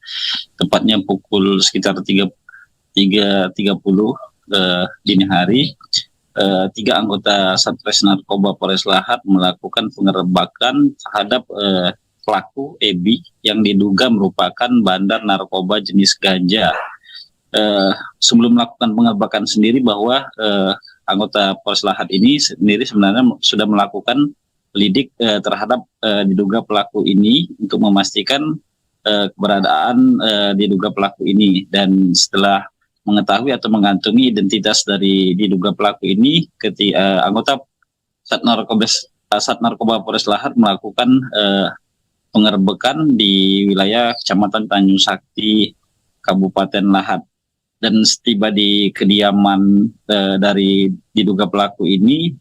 tepatnya pukul sekitar 3.30 dini hari, 3 anggota Satres Narkoba Polres Lahat melakukan pengerebekan terhadap pelaku EBI yang diduga merupakan bandar narkoba jenis ganja. Sebelum melakukan pengerebekan sendiri bahwa anggota Polres Lahat ini sendiri sebenarnya sudah melakukan lidik terhadap diduga pelaku ini untuk memastikan keberadaan diduga pelaku ini, dan setelah mengetahui atau mengantongi identitas dari diduga pelaku ini, anggota Sat Narkoba Polres Lahat melakukan pengerebekan di wilayah Kecamatan Tanjung Sakti, Kabupaten Lahat. Dan setiba di kediaman dari diduga pelaku ini,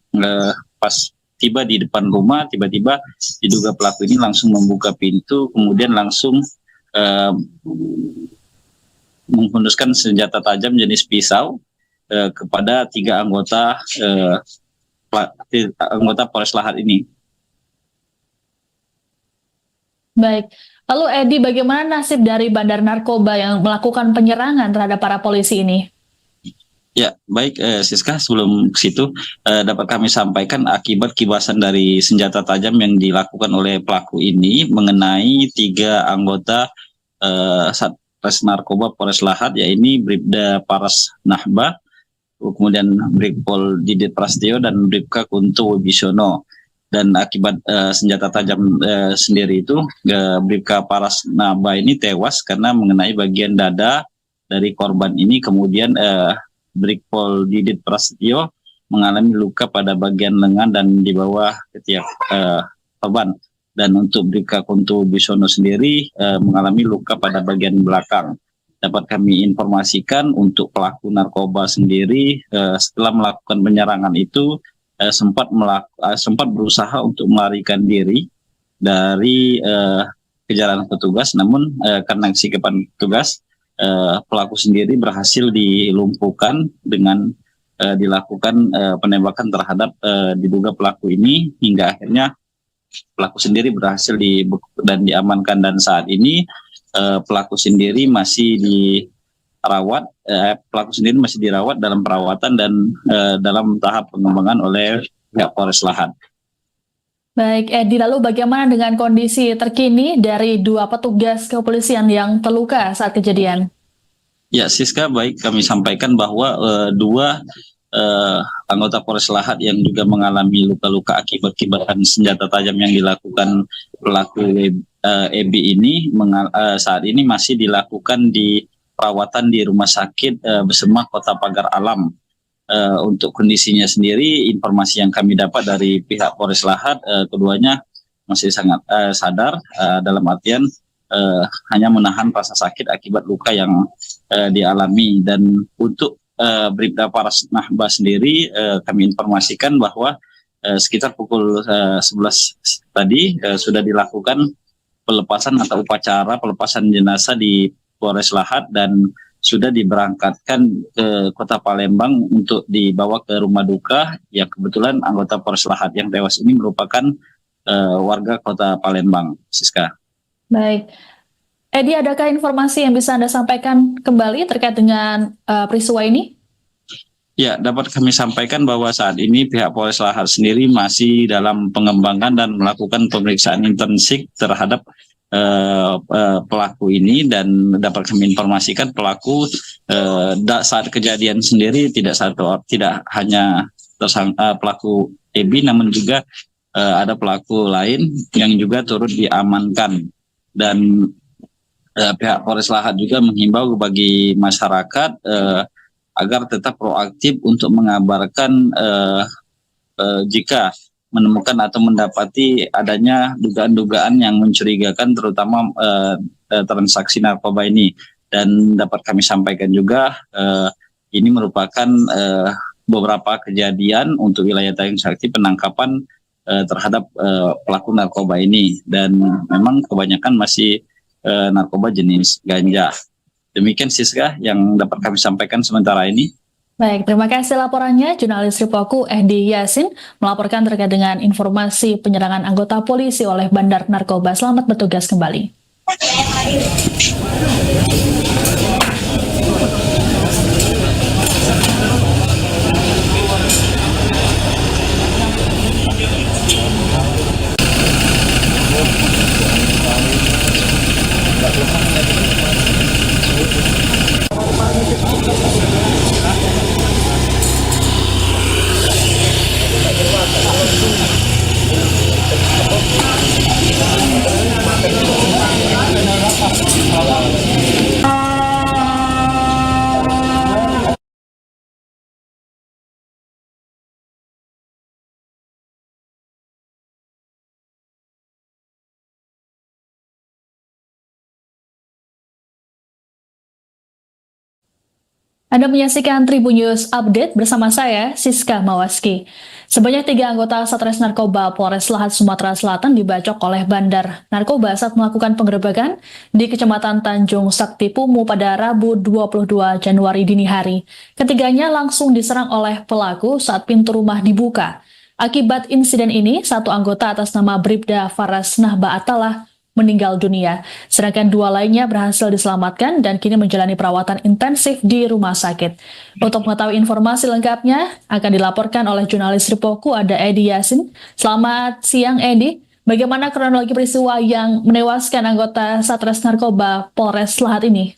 pas tiba di depan rumah, tiba-tiba diduga pelaku ini langsung membuka pintu, kemudian langsung menghunuskan senjata tajam jenis pisau kepada 3 anggota Polres Lahat ini. Baik, lalu Edi, bagaimana nasib dari bandar narkoba yang melakukan penyerangan terhadap para polisi ini? Ya, baik Siska, sebelum ke situ dapat kami sampaikan akibat kibasan dari senjata tajam yang dilakukan oleh pelaku ini mengenai 3 anggota Satres Narkoba Polres Lahat, yaitu Bribda Faras Nahba, kemudian Brigpol Didit Prastio dan Bribka Kunto Wibisono. Dan akibat senjata tajam sendiri itu, Bribka Faras Nahba ini tewas karena mengenai bagian dada dari korban ini. Kemudian Brigpol Didit Prastio mengalami luka pada bagian lengan dan di bawah ketiak korban. Dan untuk Bribka Kunto Wibisono sendiri mengalami luka pada bagian belakang. Dapat kami informasikan untuk pelaku narkoba sendiri setelah melakukan penyerangan itu sempat berusaha untuk melarikan diri dari kejaran petugas, namun karena kesikapan petugas, pelaku sendiri berhasil dilumpuhkan dengan dilakukan penembakan terhadap diduga pelaku ini, hingga akhirnya pelaku sendiri berhasil dan diamankan. Dan saat ini pelaku sendiri masih dirawat dalam perawatan dan dalam tahap pengembangan oleh pihak Polres Lahat. Baik, Edi, lalu bagaimana dengan kondisi terkini dari 2 petugas kepolisian yang terluka saat kejadian? Ya, Siska, baik kami sampaikan bahwa 2 anggota Polres Lahat yang juga mengalami luka-luka akibat kibasan senjata tajam yang dilakukan pelaku EBI ini saat ini masih dilakukan di perawatan di Rumah Sakit Bersema Kota Pagar Alam. Untuk kondisinya sendiri, informasi yang kami dapat dari pihak Polres Lahat, keduanya masih sangat sadar, dalam artian hanya menahan rasa sakit akibat luka yang dialami. Dan untuk Bribda Faras Nahba sendiri, kami informasikan bahwa sekitar pukul 11 tadi sudah dilakukan pelepasan atau upacara pelepasan jenazah di Polres Lahat dan sudah diberangkatkan ke Kota Palembang untuk dibawa ke rumah duka, yang kebetulan anggota Polres Lahat yang tewas ini merupakan warga Kota Palembang. Siska. Baik, Edi, adakah informasi yang bisa Anda sampaikan kembali terkait dengan peristiwa ini? Ya, dapat kami sampaikan bahwa saat ini pihak Polres Lahat sendiri masih dalam pengembangan dan melakukan pemeriksaan intensif terhadap pelaku ini, dan dapat kami informasikan pelaku saat kejadian sendiri tidak hanya pelaku EBI, namun juga ada pelaku lain yang juga turut diamankan. Dan pihak Polres Lahat juga menghimbau bagi masyarakat agar tetap proaktif untuk mengabarkan jika menemukan atau mendapati adanya dugaan-dugaan yang mencurigakan, terutama transaksi narkoba ini. Dan dapat kami sampaikan juga ini merupakan beberapa kejadian untuk wilayah Tanjung Sakti penangkapan terhadap pelaku narkoba ini, dan memang kebanyakan masih narkoba jenis ganja. Demikian Siska yang dapat kami sampaikan sementara ini. Baik, terima kasih laporannya. Jurnalis Ripoku Ehdi Yasin melaporkan terkait dengan informasi penyerangan anggota polisi oleh bandar narkoba. Selamat bertugas kembali. Anda menyaksikan Tribun News Update bersama saya, Siska Mawaski. Sebanyak 3 anggota Satres Narkoba Polres Lahat Sumatera Selatan dibacok oleh bandar narkoba saat melakukan penggerebekan di Kecamatan Tanjung Sakti Pumu pada Rabu 22 Januari dini hari. Ketiganya langsung diserang oleh pelaku saat pintu rumah dibuka. Akibat insiden ini, 1 anggota atas nama Bribda Faras Nahba Atalah meninggal dunia, sedangkan 2 lainnya berhasil diselamatkan dan kini menjalani perawatan intensif di rumah sakit. Untuk mengetahui informasi lengkapnya, akan dilaporkan oleh jurnalis Ripoku ada Ehdi Yasin. Selamat siang Ehdi, bagaimana kronologi peristiwa yang menewaskan anggota Satres Narkoba Polres Lahat ini?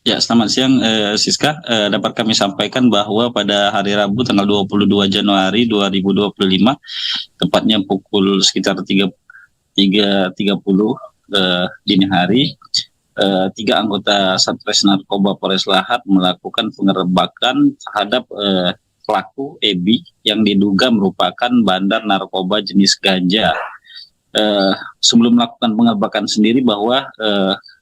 Ya, selamat siang Siska. Dapat kami sampaikan bahwa pada hari Rabu tanggal 22 Januari 2025, tepatnya pukul sekitar 3.30 dini hari, 3 anggota Satres Narkoba Polres Lahat melakukan pengerebekan terhadap pelaku Ebi yang diduga merupakan bandar narkoba jenis ganja. Sebelum melakukan pengerebekan sendiri, bahwa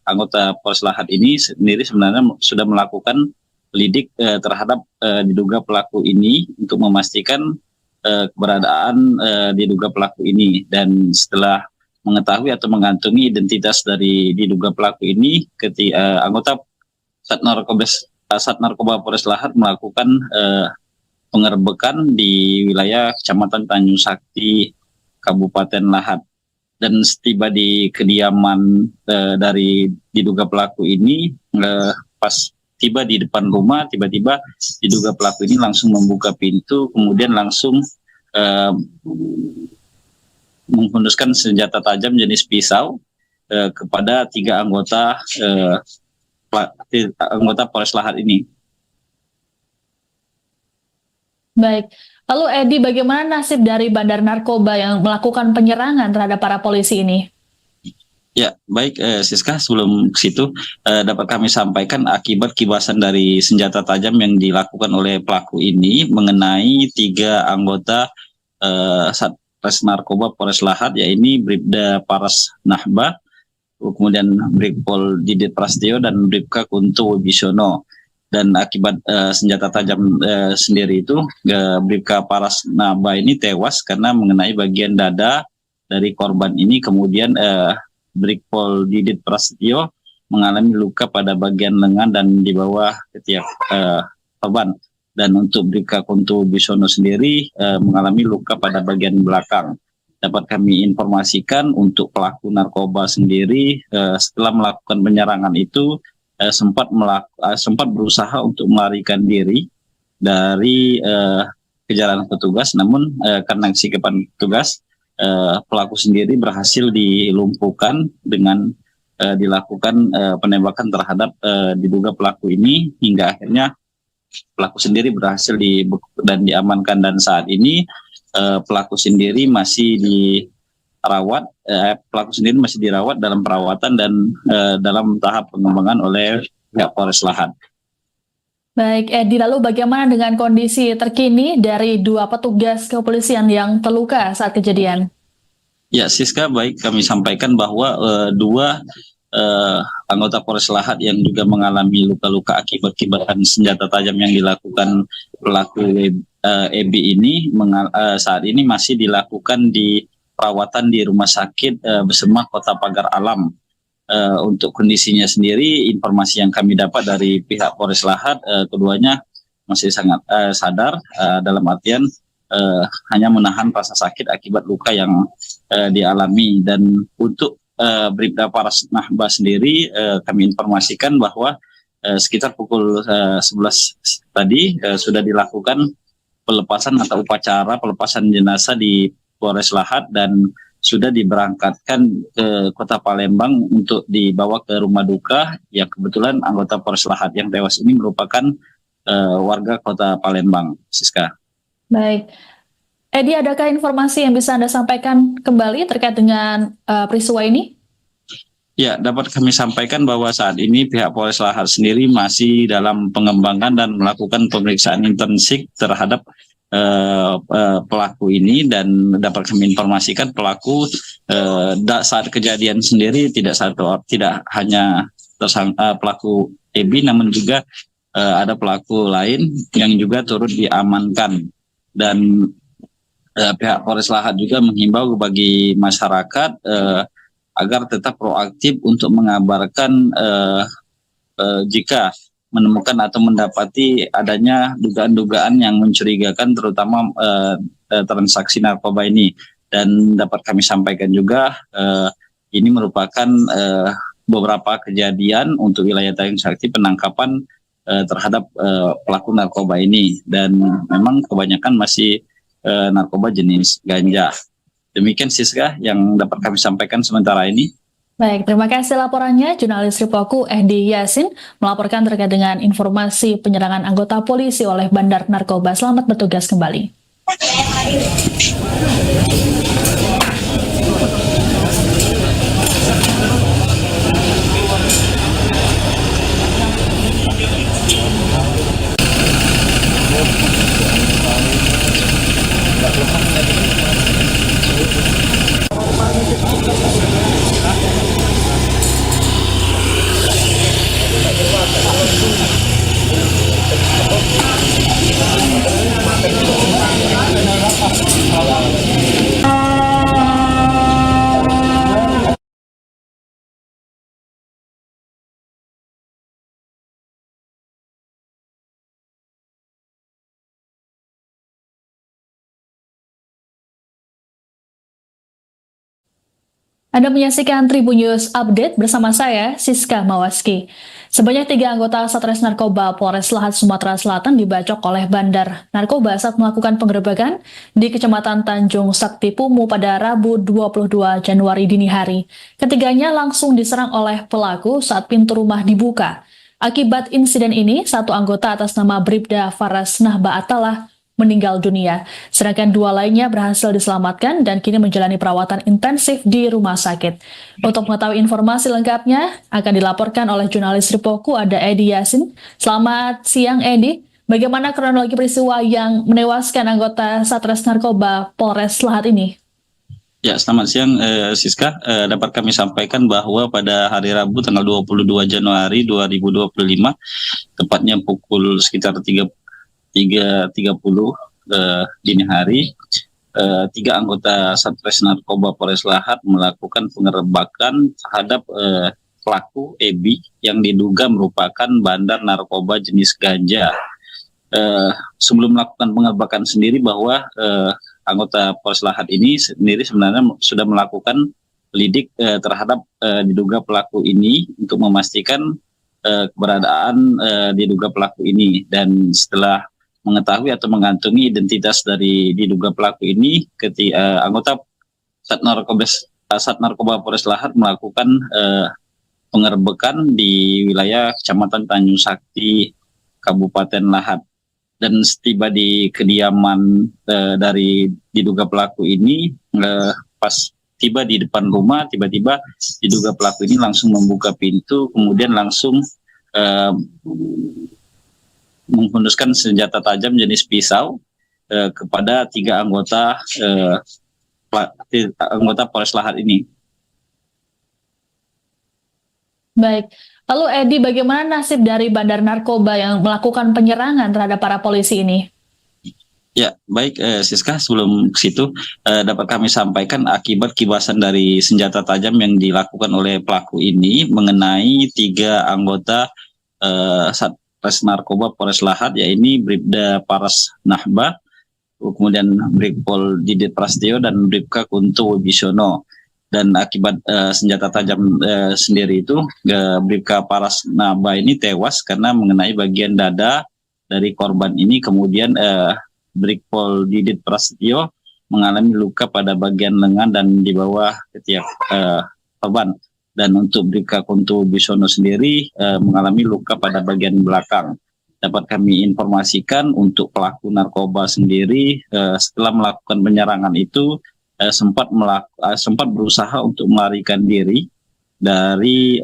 anggota Polres Lahat ini sendiri sebenarnya sudah melakukan lidik terhadap diduga pelaku ini untuk memastikan keberadaan diduga pelaku ini. Dan setelah mengetahui atau mengantongi identitas dari diduga pelaku ini, anggota Sat Narkoba Polres Lahat melakukan pengerebekan di wilayah Kecamatan Tanjung Sakti, Kabupaten Lahat. Dan setiba di kediaman dari diduga pelaku ini, pas tiba di depan rumah, tiba-tiba diduga pelaku ini langsung membuka pintu, kemudian langsung menghunuskan senjata tajam jenis pisau kepada 3 anggota Polres Lahat ini. Baik, lalu Ehdi, bagaimana nasib dari bandar narkoba yang melakukan penyerangan terhadap para polisi ini? Ya, baik Siska, sebelum ke situ dapat kami sampaikan akibat kibasan dari senjata tajam yang dilakukan oleh pelaku ini mengenai 3 anggota Satres Narkoba Polres Lahat, yaitu Bribda Faras Nahba, kemudian Brigpol Didit Prastio dan Bribka Kunto Wibisono. Dan akibat senjata tajam sendiri itu, Bribka Faras Nahba ini tewas karena mengenai bagian dada dari korban ini. Kemudian Brigpol Didit Prastio mengalami luka pada bagian lengan dan di bawah ketiak korban. Dan untuk Bribka Kunto Wibisono sendiri mengalami luka pada bagian belakang. Dapat kami informasikan untuk pelaku narkoba sendiri, setelah melakukan penyerangan itu sempat berusaha untuk melarikan diri dari kejaran petugas, namun karena sikapan petugas, pelaku sendiri berhasil dilumpuhkan dengan dilakukan penembakan terhadap diduga pelaku ini, hingga akhirnya pelaku sendiri berhasil dan diamankan. Dan saat ini pelaku sendiri masih dirawat dalam perawatan dan dalam tahap pengembangan oleh pihak Polres Lahat. Baik, Edi, lalu bagaimana dengan kondisi terkini dari 2 petugas kepolisian yang terluka saat kejadian? Ya, Siska, baik kami sampaikan bahwa 2 anggota Polres Lahat yang juga mengalami luka-luka akibat senjata tajam yang dilakukan pelaku EB ini saat ini masih dilakukan di perawatan di Rumah Sakit Besemah Kota Pagar Alam. Untuk kondisinya sendiri, informasi yang kami dapat dari pihak Polres Lahat, keduanya masih sangat sadar, dalam artian hanya menahan rasa sakit akibat luka yang dialami. Dan untuk Bribda Faras Nahba sendiri, kami informasikan bahwa sekitar pukul 11 tadi sudah dilakukan pelepasan atau upacara pelepasan jenazah di Polres Lahat dan sudah diberangkatkan ke Kota Palembang untuk dibawa ke rumah duka. Yang kebetulan anggota Polres Lahat yang tewas ini merupakan warga Kota Palembang, Siska. Baik. Edi, adakah informasi yang bisa Anda sampaikan kembali terkait dengan peristiwa ini? Ya, dapat kami sampaikan bahwa saat ini pihak Polres Lahat sendiri masih dalam pengembangan dan melakukan pemeriksaan intensif terhadap pelaku ini, dan dapat kami informasikan pelaku saat kejadian sendiri tidak hanya pelaku EB, namun juga ada pelaku lain yang juga turut diamankan. Dan pihak Polres Lahat juga menghimbau bagi masyarakat agar tetap proaktif untuk mengabarkan jika menemukan atau mendapati adanya dugaan-dugaan yang mencurigakan, terutama transaksi narkoba ini. Dan dapat kami sampaikan juga ini merupakan beberapa kejadian untuk wilayah Tanjung Sakti penangkapan terhadap pelaku narkoba ini, dan memang kebanyakan masih narkoba jenis ganja. Demikian, Siska, yang dapat kami sampaikan sementara ini. Baik, terima kasih laporannya. Jurnalis Ripoku Edi Yasin melaporkan terkait dengan informasi penyerangan anggota polisi oleh bandar narkoba. Selamat bertugas kembali. Anda menyaksikan Tribun News Update bersama saya, Siska Mawaski. Sebanyak 3 anggota Satres Narkoba Polres Lahat Sumatera Selatan dibacok oleh bandar narkoba saat melakukan penggerebekan di Kecamatan Tanjung Sakti Pumu pada Rabu 22 Januari dini hari. Ketiganya langsung diserang oleh pelaku saat pintu rumah dibuka. Akibat insiden ini, 1 anggota atas nama Bribda Faras Nahba Atalah meninggal dunia, sedangkan 2 lainnya berhasil diselamatkan dan kini menjalani perawatan intensif di rumah sakit. Untuk mengetahui informasi lengkapnya, akan dilaporkan oleh jurnalis Ripoku, ada Edi Yasin. Selamat siang, Edi. Bagaimana kronologi peristiwa yang menewaskan anggota Satres Narkoba Polres Lahat ini? Ya, selamat siang, Siska. Dapat kami sampaikan bahwa pada hari Rabu tanggal 22 Januari 2025, tepatnya pukul sekitar 3.30 dini hari, 3 anggota Satres Narkoba Polres Lahat melakukan pengerebekan terhadap pelaku EB yang diduga merupakan bandar narkoba jenis ganja. Sebelum melakukan pengerebekan sendiri, bahwa anggota Polres Lahat ini sendiri sebenarnya sudah melakukan lidik terhadap diduga pelaku ini untuk memastikan keberadaan diduga pelaku ini. Dan setelah mengetahui atau mengantongi identitas dari diduga pelaku ini, anggota Sat Narkoba Polres Lahat melakukan pengerebekan di wilayah Kecamatan Tanjung Sakti, Kabupaten Lahat. dan setiba di kediaman dari diduga pelaku ini, pas tiba di depan rumah, tiba-tiba diduga pelaku ini langsung membuka pintu, kemudian langsung menghunuskan senjata tajam jenis pisau kepada tiga anggota Polres Lahat ini. Baik. Lalu Edi, bagaimana nasib dari bandar narkoba yang melakukan penyerangan terhadap para polisi ini? Ya, baik Siska, sebelum ke situ dapat kami sampaikan akibat kibasan dari senjata tajam yang dilakukan oleh pelaku ini mengenai tiga anggota Satres Narkoba Polres Lahat, yaitu Bribda Paras Nahba, kemudian Brigpol Didit Prastio dan Bribka Kunto Wibisono. Dan akibat senjata tajam sendiri itu, Bribka Paras Nahba ini tewas karena mengenai bagian dada dari korban ini, kemudian Brigpol Didit Prasetyo mengalami luka pada bagian lengan dan di bawah ketiak korban. Dan untuk Bribka Kunto Wibisono sendiri mengalami luka pada bagian belakang. Dapat kami informasikan untuk pelaku narkoba sendiri setelah melakukan penyerangan itu sempat berusaha untuk melarikan diri dari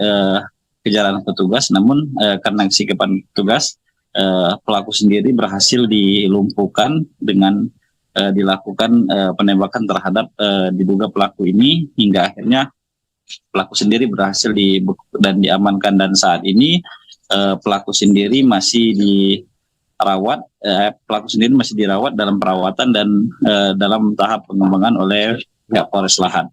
kejaran petugas, namun karena kesikapan petugas, pelaku sendiri berhasil dilumpuhkan dengan dilakukan penembakan terhadap diduga pelaku ini, hingga akhirnya pelaku sendiri berhasil dan diamankan. Dan saat ini pelaku sendiri masih dirawat dalam perawatan dan dalam tahap pengembangan oleh pihak Polres Lahat.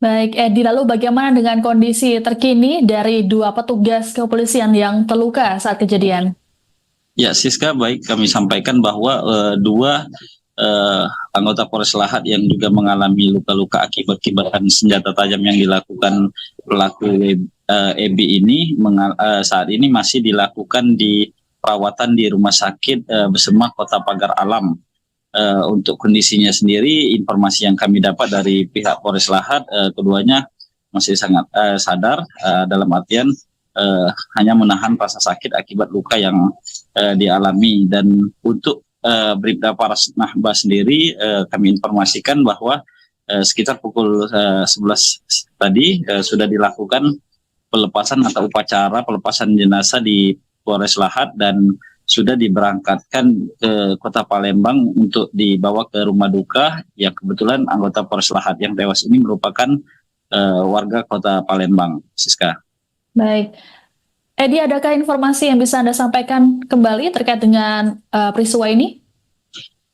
Baik, Edi, lalu bagaimana dengan kondisi terkini dari dua petugas kepolisian yang terluka saat kejadian? Ya, Siska, baik kami sampaikan bahwa dua anggota Polres Lahat yang juga mengalami luka-luka akibat kibasan senjata tajam yang dilakukan pelaku EB ini saat ini masih dilakukan di perawatan di Rumah Sakit Besema Kota Pagar Alam. Untuk kondisinya sendiri, informasi yang kami dapat dari pihak Polres Lahat, keduanya masih sangat sadar, dalam artian hanya menahan rasa sakit akibat luka yang dialami. Dan untuk Bribda Paras Nahba sendiri, kami informasikan bahwa sekitar pukul 11 tadi sudah dilakukan pelepasan atau upacara pelepasan jenazah di Polres Lahat dan sudah diberangkatkan ke Kota Palembang untuk dibawa ke rumah duka. Yang kebetulan anggota Polres Lahat yang tewas ini merupakan warga Kota Palembang, Siska. Baik. Edi, adakah informasi yang bisa Anda sampaikan kembali terkait dengan peristiwa ini?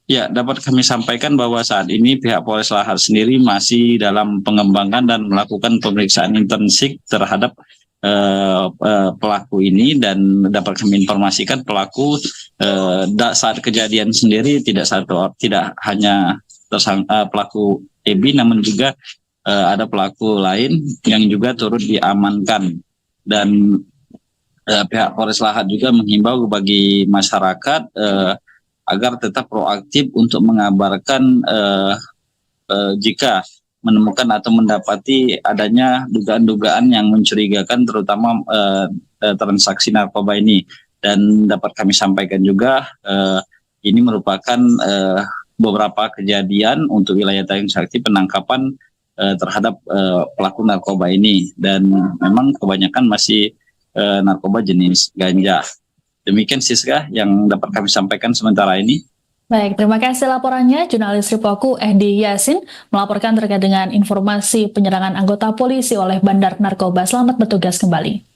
Ya, dapat kami sampaikan bahwa saat ini pihak Polres Lahat sendiri masih dalam pengembangan dan melakukan pemeriksaan intensif terhadap pelaku ini, dan dapat kami informasikan pelaku saat kejadian sendiri tidak hanya pelaku EB, namun juga ada pelaku lain yang juga turut diamankan. Dan pihak Polres Lahat juga menghimbau bagi masyarakat agar tetap proaktif untuk mengabarkan jika menemukan atau mendapati adanya dugaan-dugaan yang mencurigakan, terutama transaksi narkoba ini. Dan dapat kami sampaikan juga ini merupakan beberapa kejadian untuk wilayah Tanjung Sakti penangkapan terhadap pelaku narkoba ini, dan memang kebanyakan masih narkoba jenis ganja. Demikian Siska yang dapat kami sampaikan sementara ini. Baik, terima kasih laporannya. Jurnalis Ripoku Edi Yasin melaporkan terkait dengan informasi penyerangan anggota polisi oleh bandar narkoba. Selamat bertugas kembali.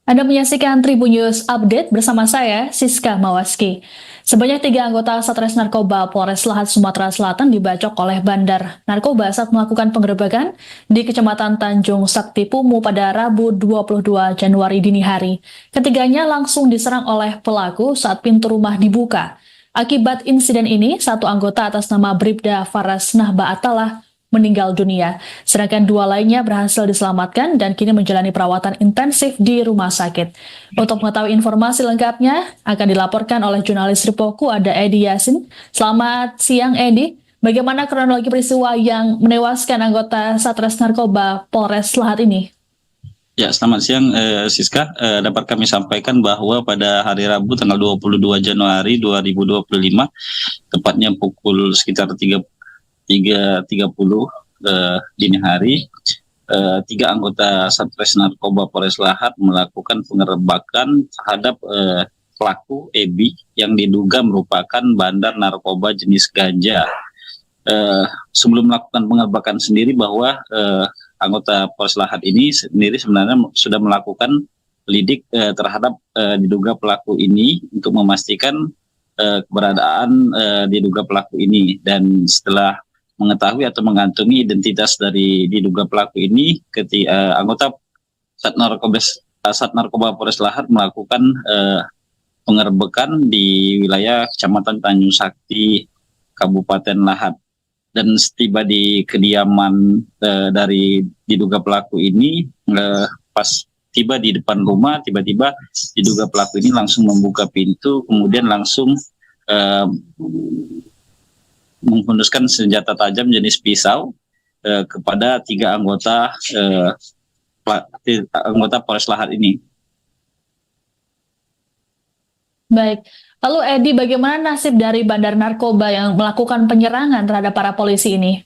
Anda menyaksikan Tribun News Update bersama saya, Siska Mawaski. Sebanyak 3 anggota Satres Narkoba Polres Lahat Sumatera Selatan dibacok oleh bandar narkoba saat melakukan penggerebekan di Kecamatan Tanjung Sakti Pumu pada Rabu 22 Januari dini hari. Ketiganya langsung diserang oleh pelaku saat pintu rumah dibuka. Akibat insiden ini, satu anggota atas nama Bribda Faras Nahba Atalah meninggal dunia, sedangkan 2 lainnya berhasil diselamatkan dan kini menjalani perawatan intensif di rumah sakit. Untuk mengetahui informasi lengkapnya, akan dilaporkan oleh jurnalis Ripoku ada Edi Yasin. Selamat siang Edi, bagaimana kronologi peristiwa yang menewaskan anggota Satres Narkoba Polres Lahat ini? Ya, selamat siang Siska. Dapat kami sampaikan bahwa pada hari Rabu tanggal 22 Januari 2025, tepatnya pukul sekitar 3.30 dini hari, 3 anggota Satres Narkoba Polres Lahat melakukan pengerebekan terhadap pelaku EBI yang diduga merupakan bandar narkoba jenis ganja. Sebelum melakukan pengerebekan sendiri bahwa anggota Polres Lahat ini sendiri sebenarnya sudah melakukan lidik terhadap diduga pelaku ini untuk memastikan keberadaan diduga pelaku ini, dan setelah mengetahui atau mengantongi identitas dari diduga pelaku ini, anggota Sat Narkoba Polres Lahat melakukan pengerebekan di wilayah Kecamatan Tanjung Sakti, Kabupaten Lahat. Dan setiba di kediaman dari diduga pelaku ini, pas tiba di depan rumah, tiba-tiba diduga pelaku ini langsung membuka pintu, kemudian langsung menghunuskan senjata tajam jenis pisau kepada 3 anggota Polres Lahat ini. Baik, lalu Edi, bagaimana nasib dari bandar narkoba yang melakukan penyerangan terhadap para polisi ini?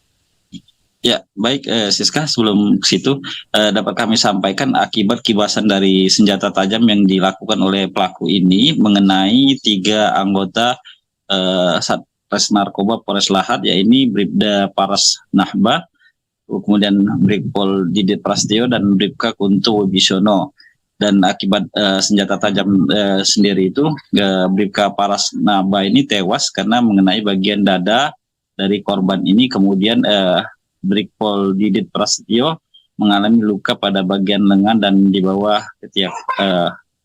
Ya, baik Siska, sebelum ke situ dapat kami sampaikan akibat kibasan dari senjata tajam yang dilakukan oleh pelaku ini mengenai 3 anggota Satres Narkoba Polres Lahat, yaitu Bribda Faras Nahba, kemudian Brigpol Didit Prastio dan Bribka Kunto Wibisono. Dan akibat senjata tajam sendiri itu, Bribka Faras Nahba ini tewas karena mengenai bagian dada dari korban ini. Kemudian Brigpol Didit Prastio mengalami luka pada bagian lengan dan di bawah ketiak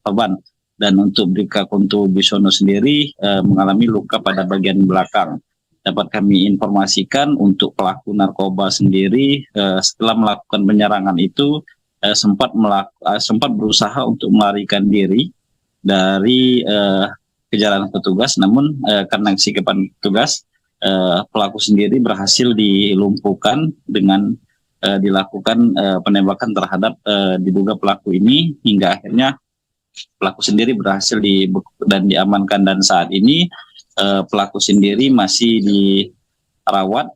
korban. Dan untuk Bribka Kunto Wibisono sendiri mengalami luka pada bagian belakang. Dapat kami informasikan untuk pelaku narkoba sendiri setelah melakukan penyerangan itu sempat berusaha untuk melarikan diri dari kejaran petugas, namun karena sikapan petugas, pelaku sendiri berhasil dilumpuhkan dengan dilakukan penembakan terhadap diduga pelaku ini, hingga akhirnya pelaku sendiri berhasil dan diamankan. Dan saat ini pelaku sendiri masih dirawat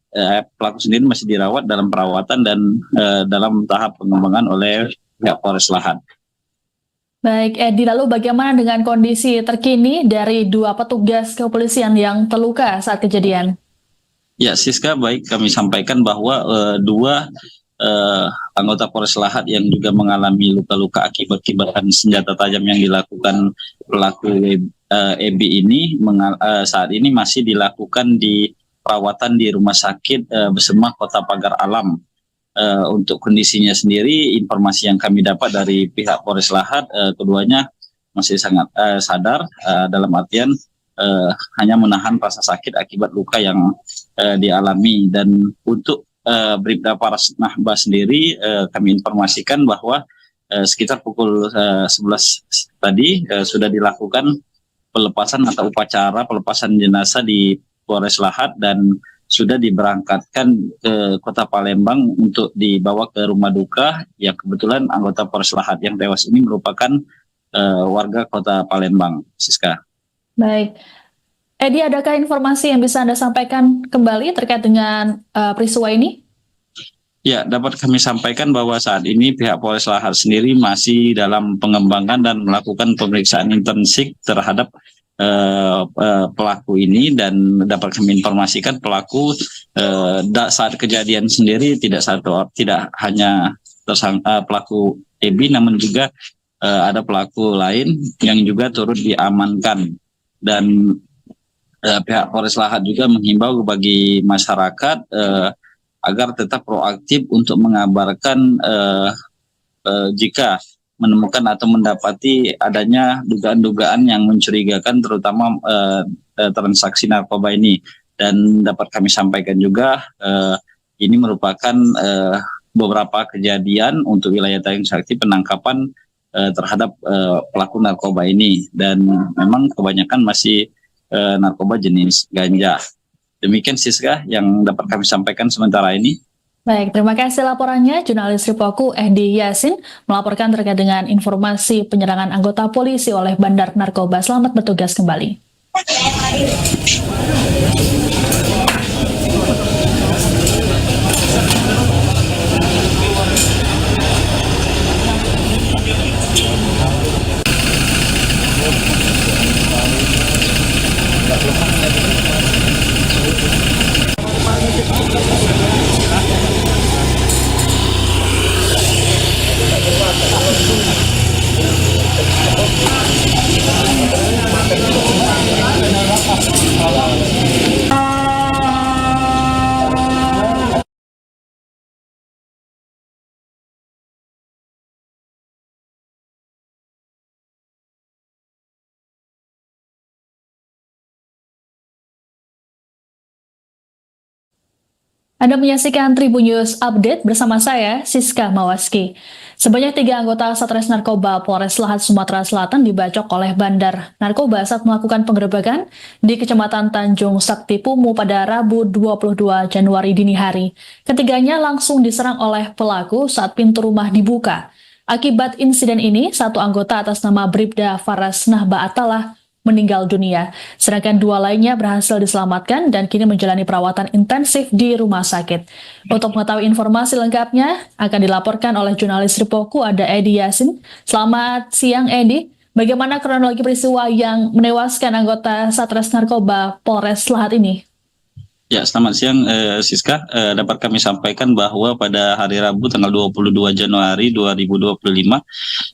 dalam perawatan dan dalam tahap pengembangan oleh pihak Polres Lahat. Baik, Edi, lalu bagaimana dengan kondisi terkini dari 2 petugas kepolisian yang terluka saat kejadian? Ya, Siska, baik, kami sampaikan bahwa 2 anggota Polres Lahat yang juga mengalami luka-luka akibat kibasan senjata tajam yang dilakukan pelaku EBI ini saat ini masih dilakukan di perawatan di rumah sakit Besemah Kota Pagar Alam. Untuk kondisinya sendiri, informasi yang kami dapat dari pihak Polres Lahat, keduanya masih sangat sadar, dalam artian hanya menahan rasa sakit akibat luka yang dialami. Dan untuk Bribda Faras Nahba sendiri, kami informasikan bahwa sekitar pukul 11 tadi sudah dilakukan pelepasan atau upacara pelepasan jenazah di Polres Lahat dan sudah diberangkatkan ke Kota Palembang untuk dibawa ke rumah duka. Yang kebetulan anggota Polres Lahat yang tewas ini merupakan warga Kota Palembang, Siska. Baik, Edi, adakah informasi yang bisa Anda sampaikan kembali terkait dengan peristiwa ini? Ya, dapat kami sampaikan bahwa saat ini pihak Polres Lahat sendiri masih dalam pengembangan dan melakukan pemeriksaan intensif terhadap pelaku ini, dan dapat kami informasikan pelaku saat kejadian sendiri tidak hanya pelaku EBI, namun juga ada pelaku lain yang juga turut diamankan. Dan pihak Polres Lahat juga menghimbau bagi masyarakat agar tetap proaktif untuk mengabarkan jika menemukan atau mendapati adanya dugaan-dugaan yang mencurigakan, terutama transaksi narkoba ini. Dan dapat kami sampaikan juga ini merupakan beberapa kejadian untuk wilayah Tanjung Sakti penangkapan terhadap pelaku narkoba ini, dan memang kebanyakan masih narkoba jenis ganja. Demikian Siska yang dapat kami sampaikan sementara ini. Baik, terima kasih laporannya. Jurnalis Ripoku Ehdi Yasin melaporkan terkait dengan informasi penyerangan anggota polisi oleh bandar narkoba. Selamat bertugas kembali. Anda menyaksikan Tribun News Update bersama saya, Siska Mawaski. Sebanyak 3 anggota Satres Narkoba Polres Lahat Sumatera Selatan dibacok oleh bandar narkoba saat melakukan penggerebekan di Kecamatan Tanjung Sakti Pumu pada Rabu 22 Januari dini hari. Ketiganya langsung diserang oleh pelaku saat pintu rumah dibuka. Akibat insiden ini, 1 anggota atas nama Bribda Faras Nahba Atalah meninggal dunia, sedangkan 2 lainnya berhasil diselamatkan dan kini menjalani perawatan intensif di rumah sakit. Untuk mengetahui informasi lengkapnya, akan dilaporkan oleh jurnalis Ripoku ada Ehdi Yasin. Selamat siang Ehdi, bagaimana kronologi peristiwa yang menewaskan anggota Satres Narkoba Polres Lahat ini? Ya, selamat siang Siska. Dapat kami sampaikan bahwa pada hari Rabu tanggal 22 Januari 2025,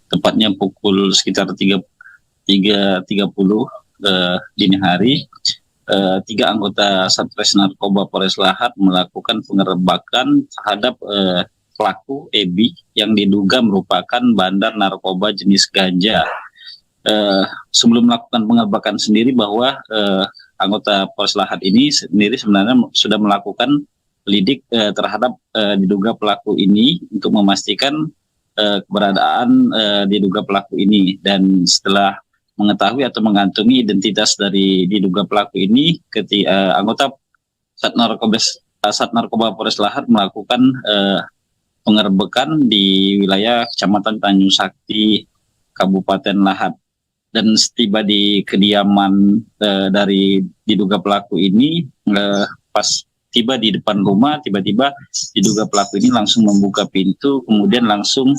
tepatnya pukul sekitar 3.30 dini hari, 3 anggota Satres Narkoba Polres Lahat melakukan pengerebekan terhadap pelaku Ebi yang diduga merupakan bandar narkoba jenis ganja. Sebelum melakukan pengerebekan sendiri, bahwa anggota Polres Lahat ini sendiri sebenarnya sudah melakukan lidik terhadap diduga pelaku ini untuk memastikan keberadaan diduga pelaku ini. Dan setelah mengetahui atau mengantongi identitas dari diduga pelaku ini, anggota Sat Narkoba Polres Lahat melakukan pengerebekan di wilayah Kecamatan Tanjung Sakti, Kabupaten Lahat. Dan setiba di kediaman dari diduga pelaku ini, pas tiba di depan rumah, tiba-tiba diduga pelaku ini langsung membuka pintu, kemudian langsung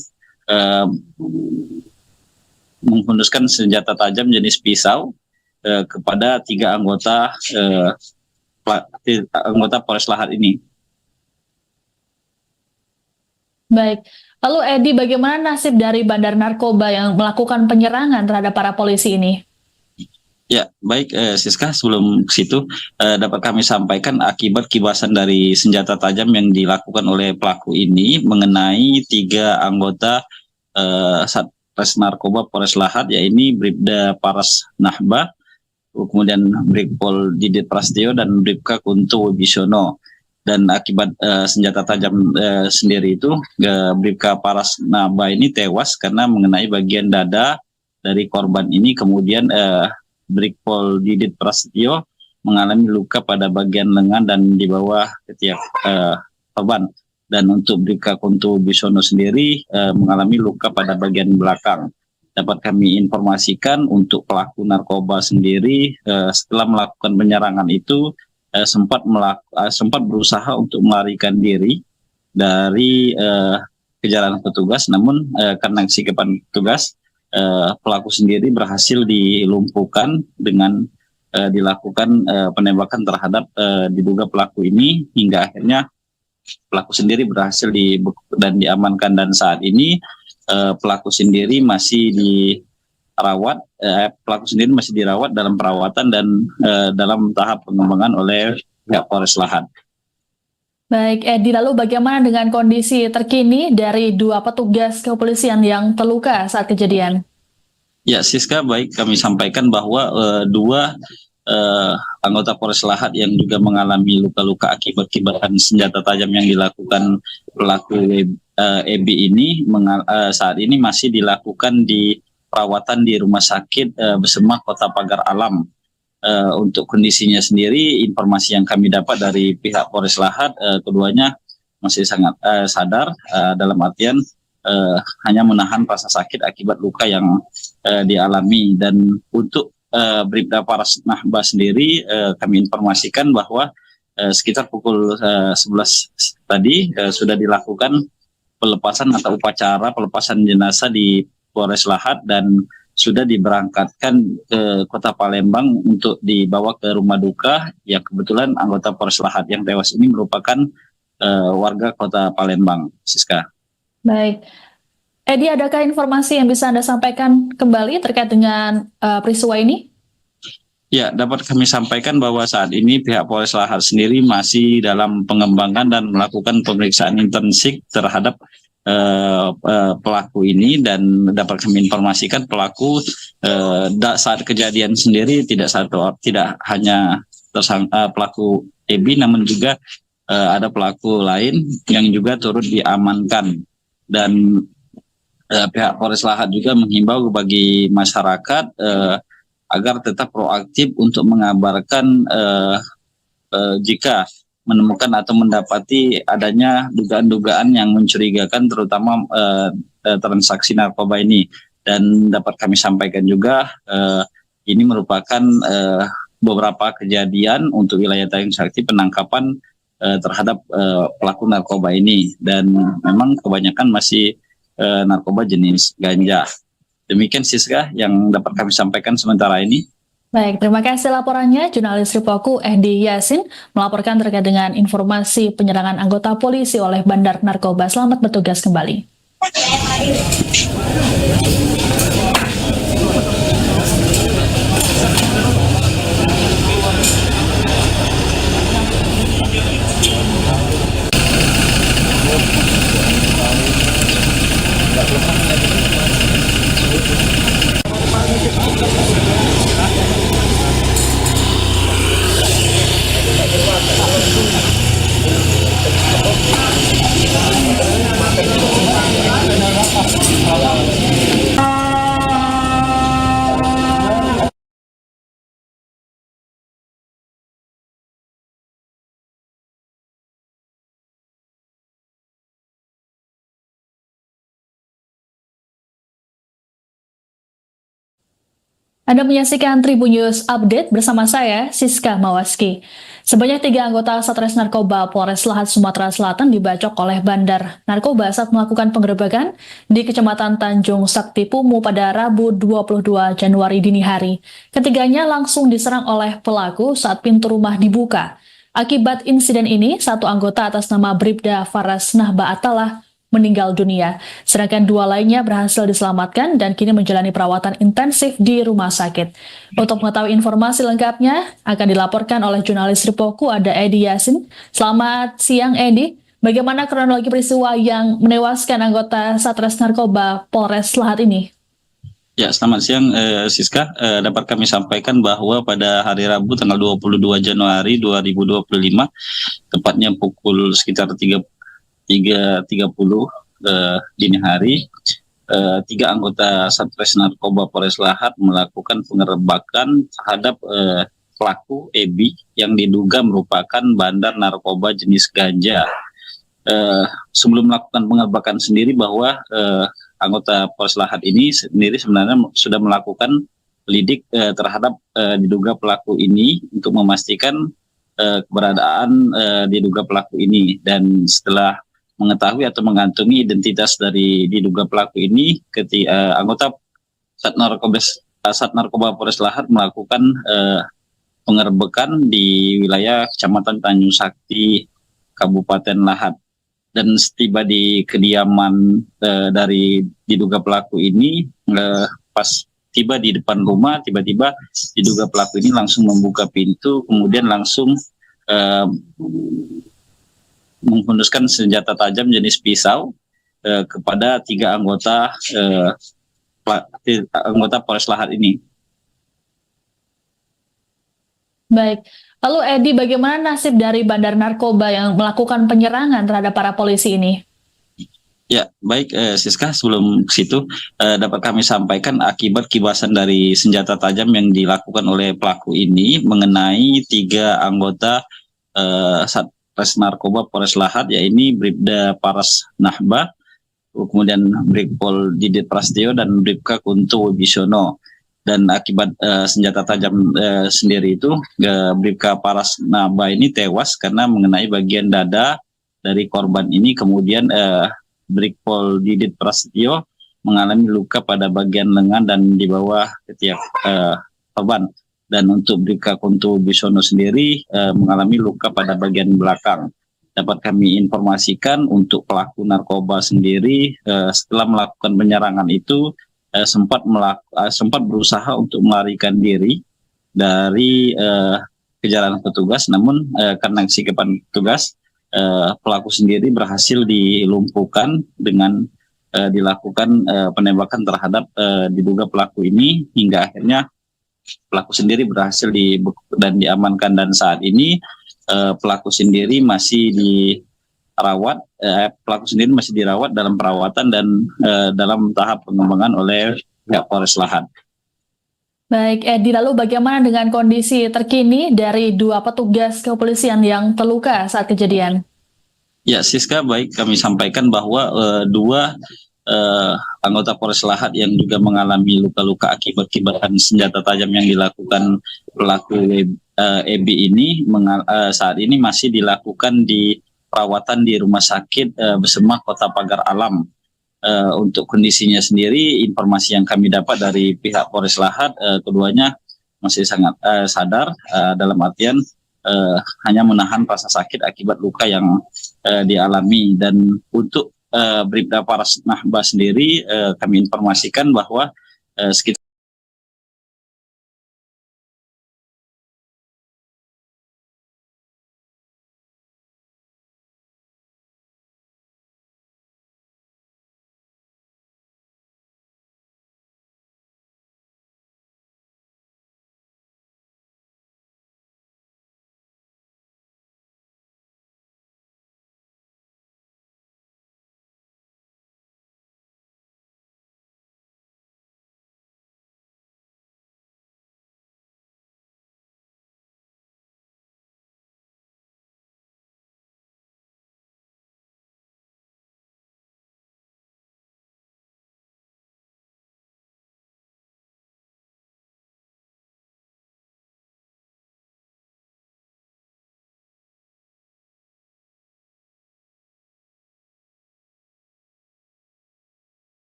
menghunuskan senjata tajam jenis pisau kepada 3 anggota Polres Lahat ini. Baik, lalu Ehdi, bagaimana nasib dari bandar narkoba yang melakukan penyerangan terhadap para polisi ini? Ya, baik Siska, sebelum ke situ dapat kami sampaikan akibat kibasan dari senjata tajam yang dilakukan oleh pelaku ini mengenai 3 anggota Satres Narkoba Polres Lahat, yaitu Bribda Faras Nahba, kemudian Brigpol Didit Prastio dan Bribka Kunto Wibisono. Dan akibat senjata tajam sendiri itu, Bribka Faras Nahba ini tewas karena mengenai bagian dada dari korban ini. Kemudian Brigpol Didit Prastio mengalami luka pada bagian lengan dan di bawah ketiak korban. Dan untuk Bribka Kunto Wibisono sendiri mengalami luka pada bagian belakang. Dapat kami informasikan untuk pelaku narkoba sendiri setelah melakukan penyerangan itu sempat berusaha untuk melarikan diri dari kejaran petugas, namun karena sikapan petugas, pelaku sendiri berhasil dilumpuhkan dengan dilakukan penembakan terhadap diduga pelaku ini, hingga akhirnya pelaku sendiri berhasil dan diamankan. Dan saat ini pelaku sendiri masih dirawat dalam perawatan dan dalam tahap pengembangan oleh pihak Polres Lahat. Baik, Edi, lalu bagaimana dengan kondisi terkini dari 2 petugas kepolisian yang terluka saat kejadian? Ya, Siska, baik kami sampaikan bahwa 2 anggota Polres Lahat yang juga mengalami luka-luka akibat senjata tajam yang dilakukan pelaku EBI ini saat ini masih dilakukan di perawatan di Rumah Sakit Besemah Kota Pagar Alam. Untuk kondisinya sendiri, informasi yang kami dapat dari pihak Polres Lahat, keduanya masih sangat sadar, dalam artian hanya menahan rasa sakit akibat luka yang dialami. Dan untuk Bribda Faras Nahba sendiri, kami informasikan bahwa sekitar pukul 11 tadi sudah dilakukan pelepasan atau upacara pelepasan jenazah di Polres Lahat dan sudah diberangkatkan ke Kota Palembang untuk dibawa ke rumah duka. Ya, kebetulan anggota Polres Lahat yang tewas ini merupakan warga Kota Palembang, Siska. Baik. Edi, adakah informasi yang bisa Anda sampaikan kembali terkait dengan peristiwa ini? Ya, dapat kami sampaikan bahwa saat ini pihak Polres Lahat sendiri masih dalam pengembangan dan melakukan pemeriksaan intensif terhadap pelaku ini, dan dapat kami informasikan pelaku saat kejadian sendiri tidak hanya pelaku EBI, namun juga ada pelaku lain yang juga turut diamankan. Dan pihak Polres Lahat juga menghimbau bagi masyarakat agar tetap proaktif untuk mengabarkan jika menemukan atau mendapati adanya dugaan-dugaan yang mencurigakan, terutama transaksi narkoba ini. Dan dapat kami sampaikan juga ini merupakan beberapa kejadian untuk wilayah Tanjung Sakti penangkapan terhadap pelaku narkoba ini, dan memang kebanyakan masih narkoba jenis ganja. Demikian, Siska, yang dapat kami sampaikan sementara ini. Baik, terima kasih laporannya. Jurnalis Ripoku Edi Yasin melaporkan terkait dengan informasi penyerangan anggota polisi oleh bandar narkoba. Selamat bertugas kembali. Anda menyaksikan Tribun News Update bersama saya, Siska Mawaski. Sebanyak 3 anggota Satres Narkoba Polres Lahat Sumatera Selatan dibacok oleh bandar narkoba saat melakukan penggerebekan di Kecamatan Tanjung Sakti Pumu pada Rabu 22 Januari dini hari. Ketiganya langsung diserang oleh pelaku saat pintu rumah dibuka. Akibat insiden ini, 1 anggota atas nama Bribda Faras Nahba Atalah meninggal dunia, sedangkan 2 lainnya berhasil diselamatkan dan kini menjalani perawatan intensif di rumah sakit. Untuk mengetahui informasi lengkapnya, akan dilaporkan oleh jurnalis Ripoku, ada Edi Yasin. Selamat siang, Edi. Bagaimana kronologi peristiwa yang menewaskan anggota Satres Narkoba Polres Lahat ini? Ya, selamat siang, Siska. Dapat kami sampaikan bahwa pada hari Rabu tanggal 22 Januari 2025, tepatnya pukul sekitar 3.30 dini hari, 3 anggota Satres Narkoba Polres Lahat melakukan pengerebekan terhadap pelaku EBI yang diduga merupakan bandar narkoba jenis ganja. Sebelum melakukan pengerebekan sendiri, bahwa anggota Polres Lahat ini sendiri sebenarnya sudah melakukan lidik terhadap diduga pelaku ini untuk memastikan keberadaan diduga pelaku ini. Dan setelah mengetahui atau mengantongi identitas dari diduga pelaku ini, anggota Sat Narkoba Polres Lahat melakukan pengerebekan di wilayah Kecamatan Tanjung Sakti, Kabupaten Lahat. dan setiba di kediaman dari diduga pelaku ini, pas tiba di depan rumah, tiba-tiba diduga pelaku ini langsung membuka pintu, kemudian langsung menghunuskan senjata tajam jenis pisau kepada 3 anggota Polres Lahat ini. Baik, lalu Edi, bagaimana nasib dari bandar narkoba yang melakukan penyerangan terhadap para polisi ini? Ya, baik Siska, sebelum ke situ dapat kami sampaikan akibat kibasan dari senjata tajam yang dilakukan oleh pelaku ini mengenai 3 anggota Satres Narkoba Polres Lahat, yaitu Bribda Paras Nahba, kemudian Brigpol Didit Prastio dan Bribka Kunto Wibisono. Dan akibat senjata tajam sendiri itu, Bribka Paras Nahba ini tewas karena mengenai bagian dada dari korban ini, kemudian Brigpol Didit Prasetyo mengalami luka pada bagian lengan dan di bawah ketiak korban. Dan untuk Bribka Kunto Wibisono sendiri mengalami luka pada bagian belakang. Dapat kami informasikan untuk pelaku narkoba sendiri setelah melakukan penyerangan itu sempat berusaha untuk melarikan diri dari kejaran petugas, namun karena sikapan petugas, pelaku sendiri berhasil dilumpuhkan dengan dilakukan penembakan terhadap diduga pelaku ini, hingga akhirnya pelaku sendiri berhasil dan diamankan. Dan saat ini pelaku sendiri masih dirawat dalam perawatan dan dalam tahap pengembangan oleh pihak Polres Lahat. Baik, Edi, lalu bagaimana dengan kondisi terkini dari 2 petugas kepolisian yang terluka saat kejadian? Ya, Siska, baik kami sampaikan bahwa 2 anggota Polres Lahat yang juga mengalami luka-luka akibat kibasan senjata tajam yang dilakukan pelaku EB ini saat ini masih dilakukan di perawatan di Rumah Sakit Besemah Kota Pagar Alam. Untuk kondisinya sendiri, informasi yang kami dapat dari pihak Polres Lahat, keduanya masih sangat sadar, dalam artian hanya menahan rasa sakit akibat luka yang dialami. Dan untuk Bribda Paras Nahba sendiri, kami informasikan bahwa sekitar